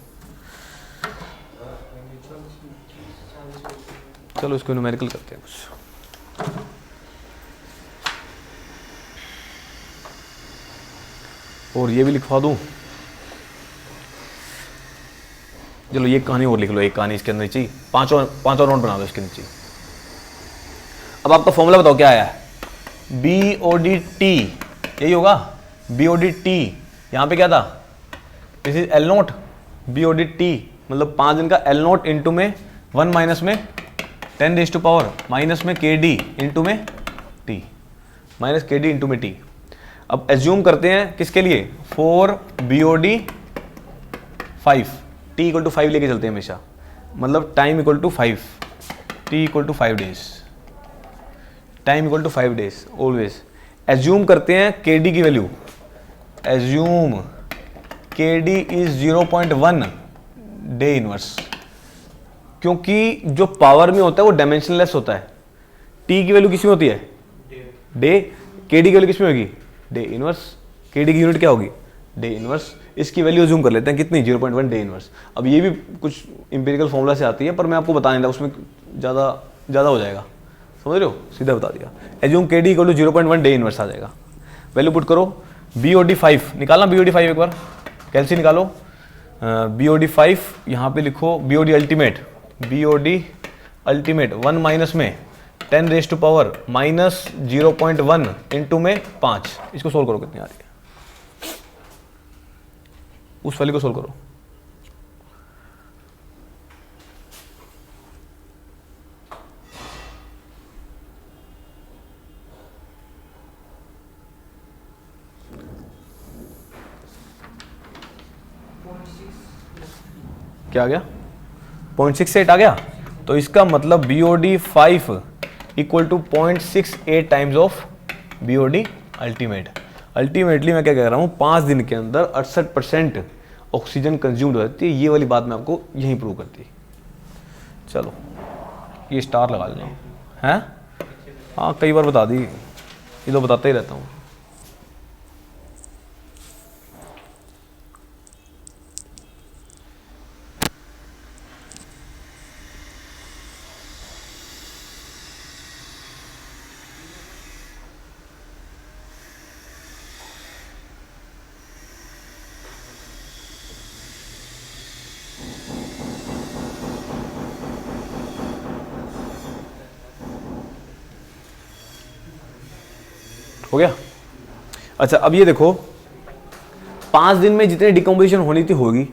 चलो इसको न्यूमेरिकल करते हैं कुछ। और ये भी लिखवा दूं, चलो ये कहानी और लिख लो, एक कहानी इसके अंदर चाहिए, पांच और नोट बना दो इसके नीचे। अब आपका फॉर्मूला बताओ क्या आया है? BODT, यही होगा BODT। यहां पे क्या था? This is L note BODT, मतलब 5 दिन का L नोट इंटू में 1 माइनस में 10 रेज़ टू पावर माइनस में KD इंटू में T, माइनस KD इंटू में T। अब एज्यूम करते हैं किसके लिए? For BOD 5, T equal to 5 लेके चलते हैं हमेशा, मतलब time equal to 5, T equal to 5 days, time equal to 5 days always. Assume करते हैं KD की वैल्यू, assume KD is 0.1 day inverse, क्योंकि जो पावर में होता है वो डायमेंशनलेस होता है। T की वैल्यू किस में होती है? डे। KD की वैल्यू किस में होगी? Day inverse. KD की यूनिट क्या होगी? Day inverse. इसकी वैल्यू जूम कर लेते हैं, कितनी? 0.1 डे इनवर्स। अब ये भी कुछ इंपेरिकल फॉर्मूला से आती है, पर मैं आपको बता नहीं रहा, उसमें ज़्यादा हो जाएगा, समझ रहे हो? सीधा बता दिया। Assume KD equal to 0.1 day inverse आ जाएगा। वैल्यू पुट करो। BOD 5 निकालना, BOD 5 एक बार कैलसी निकालो। BOD 5 यहाँ पे लिखो, BOD अल्टीमेट 1 माइनस में 10 raise to power minus 0.1 into में 5। इसको सोल्व करो, कितनी आ रही है? उस वाली को सोल्व करो। क्या आ गया? 0.68 आ गया। तो इसका मतलब BOD 5 equal to 0.68 times of BOD ultimate. Ultimately मैं क्या कह रहा हूँ, 5 दिन के अंदर 68% ऑक्सीजन कंज्यूम्ड हो जाती है। ये वाली बात मैं आपको यहीं प्रूव करती है। चलो ये स्टार लगा लेना है। हाँ कई बार बता दी, ये तो बताता ही रहता हूँ। हो गया? अच्छा अब ये देखो, 5 दिन में जितनी डिकम्पोजिशन होनी थी होगी,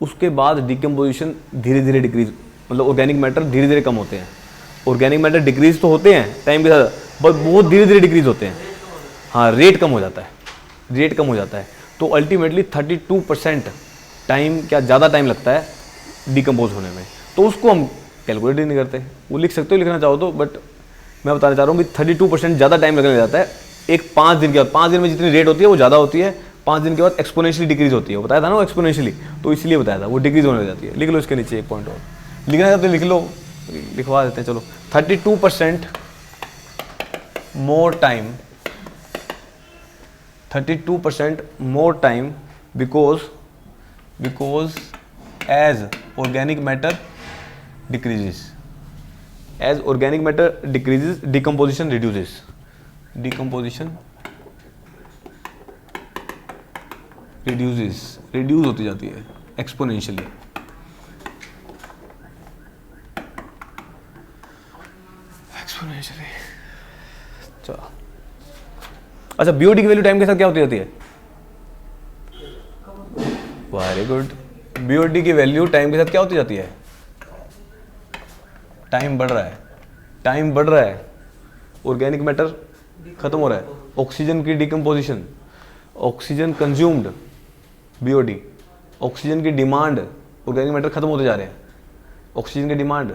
उसके बाद डिकम्पोजिशन धीरे धीरे डिक्रीज, मतलब ऑर्गेनिक मैटर धीरे धीरे कम होते हैं। ऑर्गेनिक मैटर डिक्रीज तो होते हैं टाइम के साथ, बट बहुत धीरे धीरे डिक्रीज होते हैं। हाँ रेट कम हो जाता है, रेट कम हो जाता है। तो अल्टीमेटली 32% टाइम, क्या ज़्यादा टाइम लगता है डिकम्पोज होने में। तो उसको हम कैलकुलेट ही नहीं करते। वो लिख सकते हो लिखना चाहो तो, बट मैं बताना चाह रहा हूँ कि 32% ज़्यादा टाइम लगने जाता है एक 5 दिन के बाद। 5 दिन में जितनी रेट होती है वो ज़्यादा होती है, 5 दिन के बाद एक्सपोनेंशियली डिक्रीज होती है। वो बताया था ना, वो एक्सपोनेंशियली, तो इसलिए बताया था वो डिक्रीज होने लग जाती है। लिख लो इसके नीचे एक पॉइंट और, लिखना चाहते लिख लो, लिखवा देते हैं। चलो 32% more time, 32% more time because as organic matter decreases, as organic matter decreases decomposition reduces, decomposition reduce होती जाती है एक्सपोनेंशियली। चलो अच्छा, BOD की वैल्यू टाइम के साथ क्या होती जाती है? Very good. BOD की वैल्यू टाइम के साथ क्या होती जाती है? टाइम बढ़ रहा है, टाइम बढ़ रहा है, ऑर्गेनिक मैटर खत्म हो रहा है, ऑक्सीजन की decomposition, oxygen consumed BOD, oxygen की डिमांड, ऑर्गेनिक मैटर खत्म होते जा रहे हैं, ऑक्सीजन की डिमांड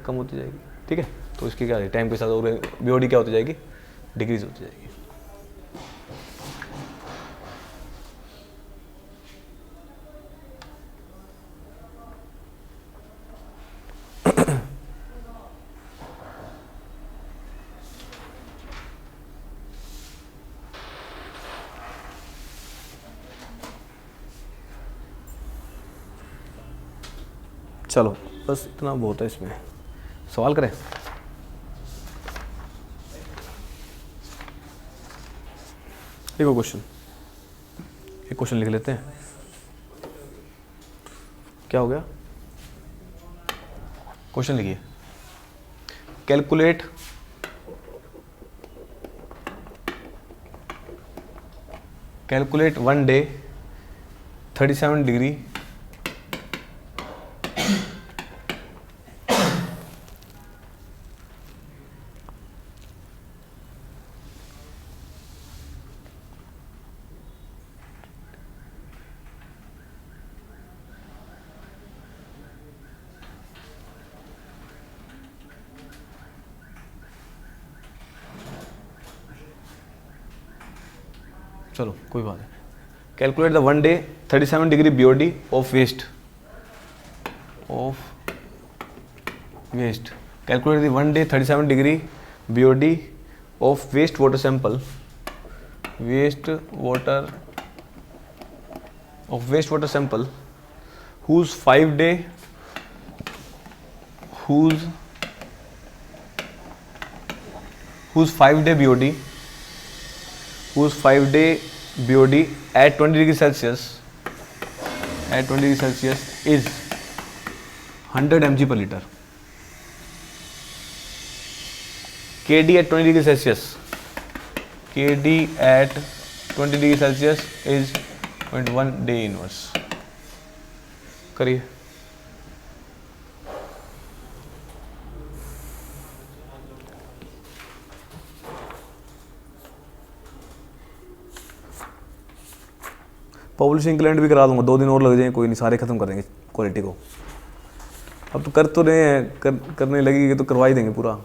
कम होती जाएगी। ठीक है, तो इसकी क्या है, टाइम के साथ BOD क्या होती जाएगी? डिक्रीज होती जाएगी। चलो बस इतना बहुत है इसमें। सवाल करें? देखो क्वेश्चन, एक क्वेश्चन लिख लेते हैं। क्या हो गया? क्वेश्चन लिखिए, कैलकुलेट कैलकुलेट 1 day 37 degree चलो कोई बात नहीं। Calculate the 1 day 37 degree BOD of waste calculate the 1 day 37 degree BOD of waste water sample whose 5 day BOD at 20 degree Celsius is 100 mg per liter. KD at 20 degree Celsius is 0.1 day inverse. करिए। पब्लिशिंग क्लाइंट भी करा दूंगा, 2 दिन और लग जाएंगे, कोई नहीं, सारे खत्म कर देंगे क्वालिटी को। अब तो कर तो रहे हैं, करने लगेगी तो करवा ही देंगे पूरा।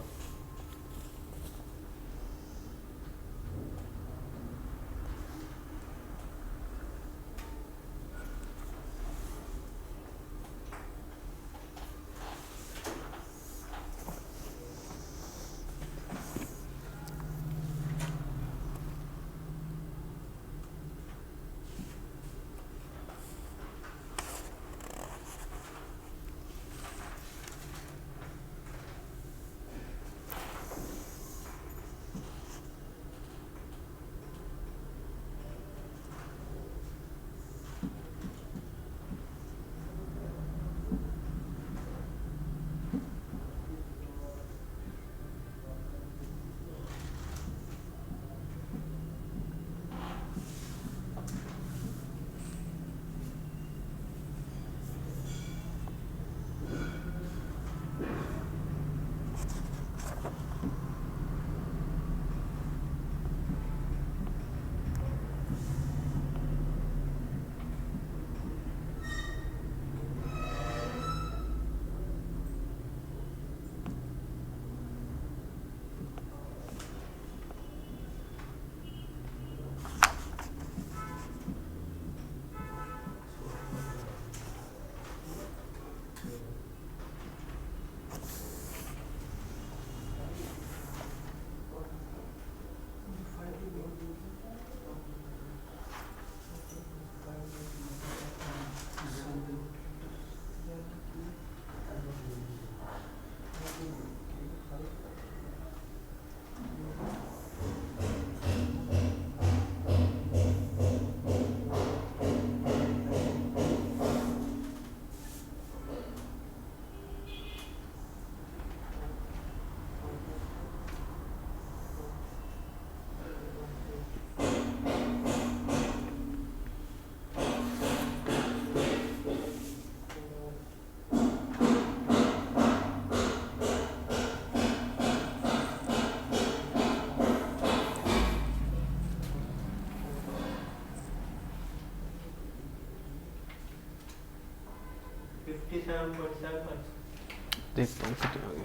देखता हूँ कितनी आ गई।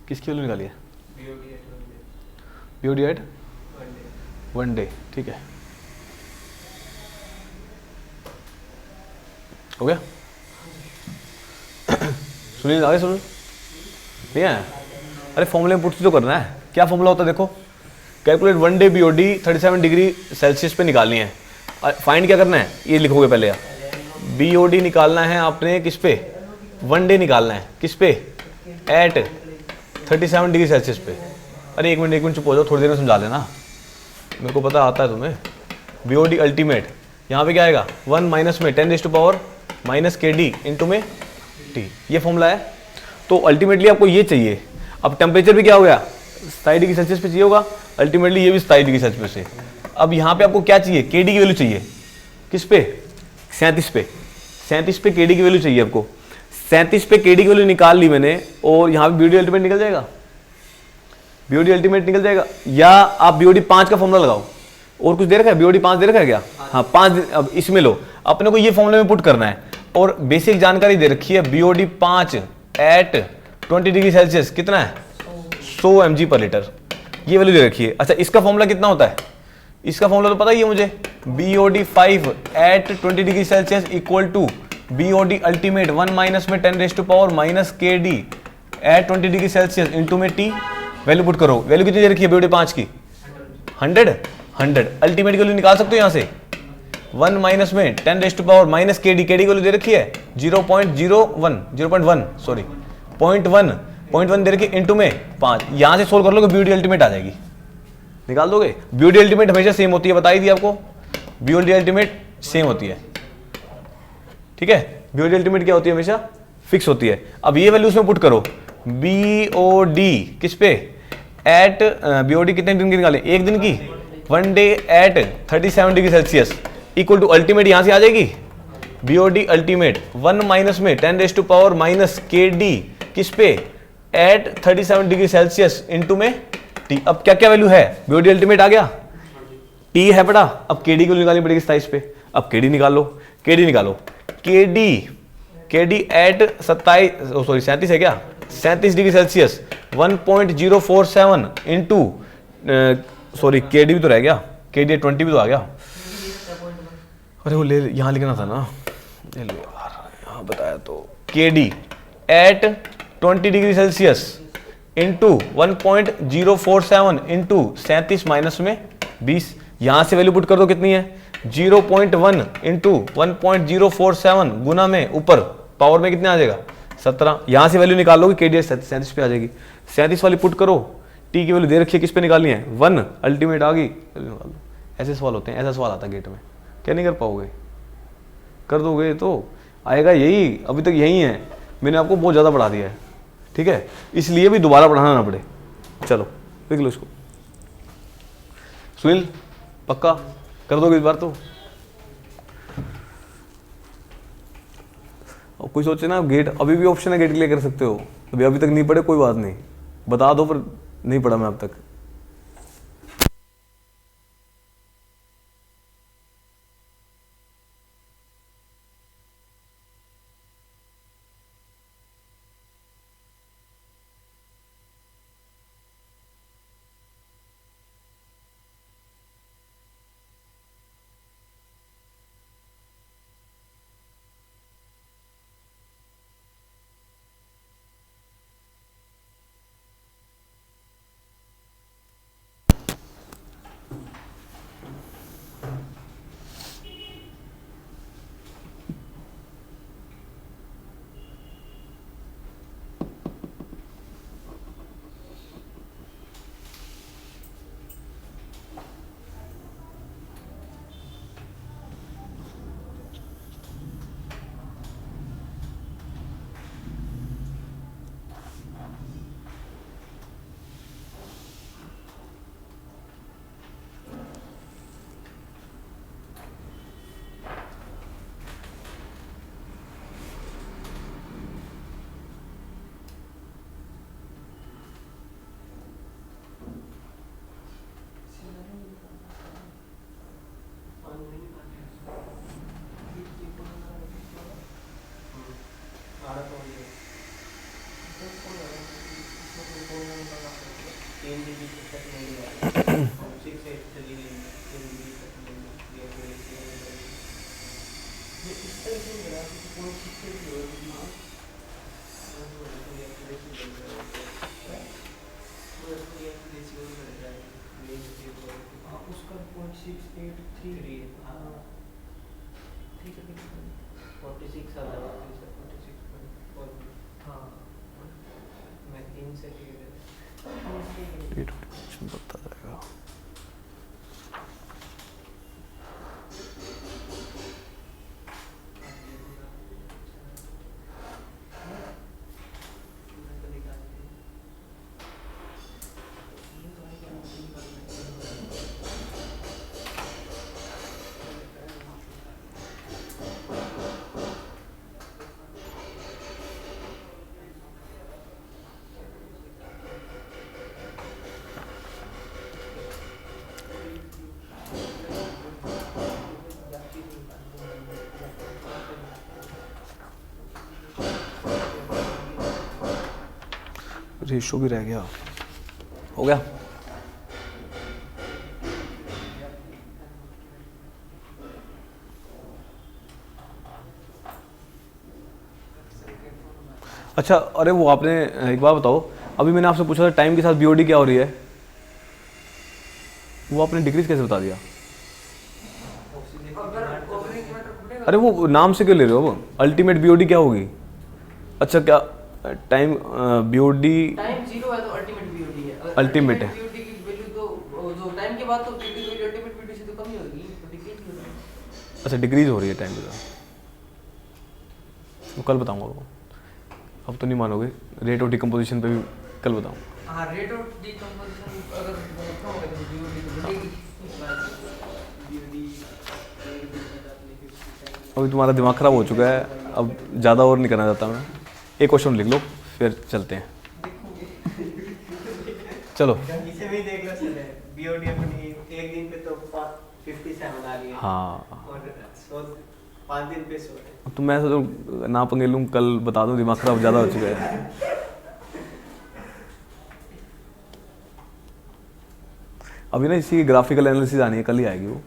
किसकी वैल्यू निकाली है? BOD at 1 day, ठीक है, हो गया। सुनील आगे सुनो, नहीं है? अरे फॉर्मूले में पुट तो करना है। क्या फॉर्मूला होता है देखो, calculate 1 day BOD 37 degree Celsius पे निकालनी है। फाइंड क्या करना है, ये लिखोगे पहले यार, BOD निकालना है आपने किस पे, 1 डे निकालना है किस पे, एट 37 डिग्री सेल्सियस पे। अरे एक मिनट चुप हो जाओ, थोड़ी देर में समझा लेना, मेरे को पता आता है तुम्हें। BOD अल्टीमेट यहाँ पे क्या आएगा, 1 माइनस में 10⁻⁻ KD इंटू में T, ये फॉर्मूला है। तो अल्टीमेटली आपको ये चाहिए। अब टेम्परेचर भी क्या हो गया, 27 डिग्री सेल्सियस पे चाहिए होगा, अल्टीमेटली ये भी 27 डिग्री सेल्सियस पे। अब यहाँ पे आपको क्या चाहिए, KD की वैल्यू चाहिए किस पे, 37 पे। 37 पे KD की वैल्यू चाहिए आपको। 37 पे KD की वैल्यू निकाल ली मैंने, और यहाँ पे BOD अल्टीमेट निकल जाएगा, BOD अल्टीमेट निकल जाएगा। या आप BOD 5 का फॉर्मूला लगाओ, और कुछ दे रखा है, BOD 5 दे रखा है क्या, हाँ 5। अब इसमें लो, अपने को ये फॉर्मूले में पुट करना है, और बेसिक जानकारी दे रखी है BOD 5 एट 20 डिग्री सेल्सियस कितना है, 100 mg पर लीटर, ये वैल्यू दे रखी है। अच्छा इसका फॉर्मूला कितना होता है, इसका फॉर्मूला तो पता ही है मुझे, BOD 5 at 20 degree Celsius equal to BOD ultimate 1 minus में 10⁻⁻ KD at 20 degree Celsius into में T। वैल्यू पुट करो, वैल्यू कितनी दे रखी है BOD 5 की, 100। अल्टीमेट की वैल्यू निकाल सकते हो यहाँ से, 1 माइनस में 10⁻⁻ KD, KD की वैल्यू दे रखी है 0.1 सॉरी 0.1 दे रखी है इंटू में 5। यहाँ से सोल्व कर लोगे BOD अल्टीमेट आ जाएगी, निकाल दोगे। BOD अल्टीमेट हमेशा सेम होती है, बताई थी आपको, BOD अल्टीमेट सेम होती है, ठीक है। BOD अल्टीमेट क्या होती है, हमेशा फिक्स होती है। अब ये वैल्यू उसमें पुट करो, BOD किस पे, एट BOD कितने दिन की निकाले, 1 दिन की, 1 day at 37 degree Celsius equal to ultimate यहाँ से आ जाएगी, BOD अल्टीमेट 1 माइनस में 10⁻⁻ KD किस पे, एट 37 डिग्री सेल्सियस इंटू में T। अब क्या क्या वैल्यू है, BOD अल्टीमेट आ गया, T है बड़ा, अब KD की वैल्यू निकालनी पड़ेगी 27 पे। अब KD निकालो, KD निकालो, KD एट 37 है क्या, 37 degree Celsius 1.047 into sorry KD भी तो रह गया, KD 20 भी तो आ गया। अरे वो ले यहाँ लिखना था ना, ले लो यार, यहाँ बताया तो। KD at 20 degree Celsius into 1.047 into 37 minus में 20, यहाँ से वैल्यू पुट कर दो कितनी है, 0.1 इंटू 1.047 गुना में ऊपर पावर में कितने आ जाएगा 17। यहाँ से वैल्यू निकालोगे KD 37 पे आ जाएगी, 37 वाली पुट करो, T की वैल्यू दे रखी है किस पे निकालनी है, 1 अल्टीमेट आ गई, निकाल दो। ऐसे सवाल होते हैं, ऐसा सवाल आता है गेट में, क्या नहीं कर पाओगे, कर दोगे तो आएगा यही, अभी तक यही है, मैंने आपको बहुत ज़्यादा पढ़ा दिया है, ठीक है, इसलिए भी दोबारा पढ़ाना ना पड़े। चलो लिख लो इसको, सुनील पक्का कर दोगे इस बार तो। और कोई सोचे ना गेट, अभी भी ऑप्शन है गेट के लिए कर सकते हो, अभी तक नहीं पढ़े कोई बात नहीं, बता दो पर नहीं पढ़ा मैं अब तक। उसका 0.683 ठीक है। रेट ऑफ डिकम्पोजिशन बता जाएगा। रेशो भी रह गया, हो गया। अच्छा, अरे वो आपने एक बात बताओ, अभी मैंने आपसे पूछा था टाइम के साथ बीओडी क्या हो रही है, वो आपने डिक्रीज कैसे बता दिया? अरे वो नाम से क्यों ले रहे हो? वो अल्टीमेट बीओडी क्या होगी? अच्छा, क्या टाइम बीओडी टाइम जीरो है तो अल्टीमेट बीओडी है। अल्टीमेट है। बीओडी की वैल्यू तो जो टाइम के बाद तो बीओडी की वैल्यू अल्टीमेट बीओडी से तो कम ही होगी, तो डिक्रीज हो रही है। अच्छा, डिक्रीज हो रही है टाइम के साथ, वो कल बताऊंगा वो, अब तो नहीं मानोगे। रेट ऑफ डिकम्पोजिशन पे भी कल बताऊंगा। हाँ, रेट ऑफ डिकम्पोजिशन अगर देखा होगा तो बीओडी तो बढ़ेगी। अभी तुम्हारा दिमाग खराब हो चुका है, अब ज़्यादा और नहीं करना चाहता मैं। एक क्वेश्चन लिख लो फिर चलते हैं। चलो, इसे भी देख लो चले। बीओडी अपनी एक दिन पे तो 57 आ रही है। हाँ, और 5 दिन पे 100 है। तो मैं सोचूं ना पंगे लूँ, कल बता दूँ, दिमाग खराब ज़्यादा हो चुका है। अभी ना इसी की ग्राफिकल एनालिसिस आनी है, कल ही आएगी वो,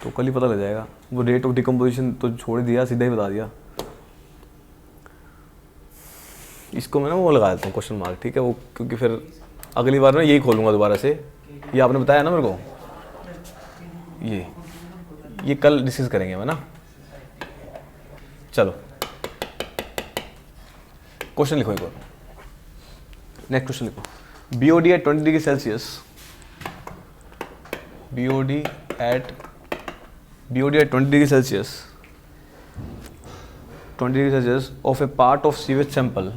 तो कल ही पता लग जाएगा। वो रेट ऑफ डिकम्पोजिशन तो छोड़ दिया, सीधा ही बता दिया। इसको मैं ना वो लगा देता हूँ क्वेश्चन मार्क, ठीक है वो, क्योंकि फिर अगली बार मैं यही खोलूँगा दोबारा से। ये आपने बताया ना मेरे को, ये कल डिस्कस करेंगे मैं ना। चलो क्वेश्चन लिखो एक और, नेक्स्ट क्वेश्चन लिखो। BOD at 20 degree Celsius, BOD at 20 degree Celsius, 20 degree Celsius of a part of sewage sample,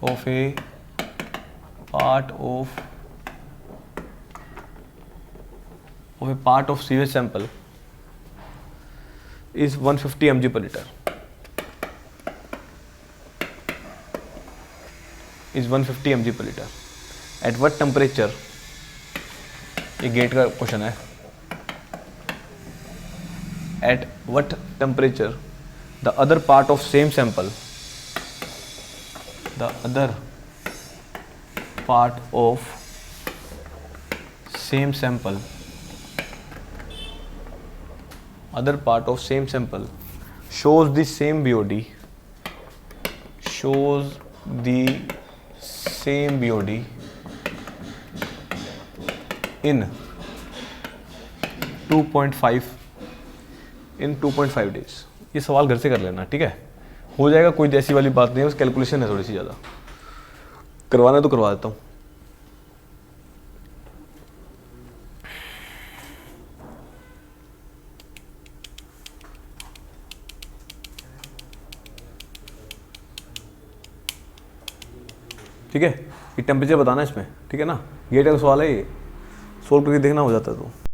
of a part of sewage sample is 150 mg per liter, is 150 mg per liter. At what temperature, ये गेट का क्वेश्चन है, at what temperature the other part of same sample, the other part of same sample, other part of same sample shows the same BOD, shows the same BOD in 2.5 days। ये सवाल घर से कर लेना, ठीक है, हो जाएगा, कोई ऐसी वाली बात नहीं है, बस कैलकुलेशन है थोड़ी सी ज़्यादा, करवाना है तो करवा देता हूँ। ठीक है, ये टेम्परेचर बताना है इसमें, ठीक है ना, गेट का सवाल है, ये सोल्व करके देखना, हो जाता है तो।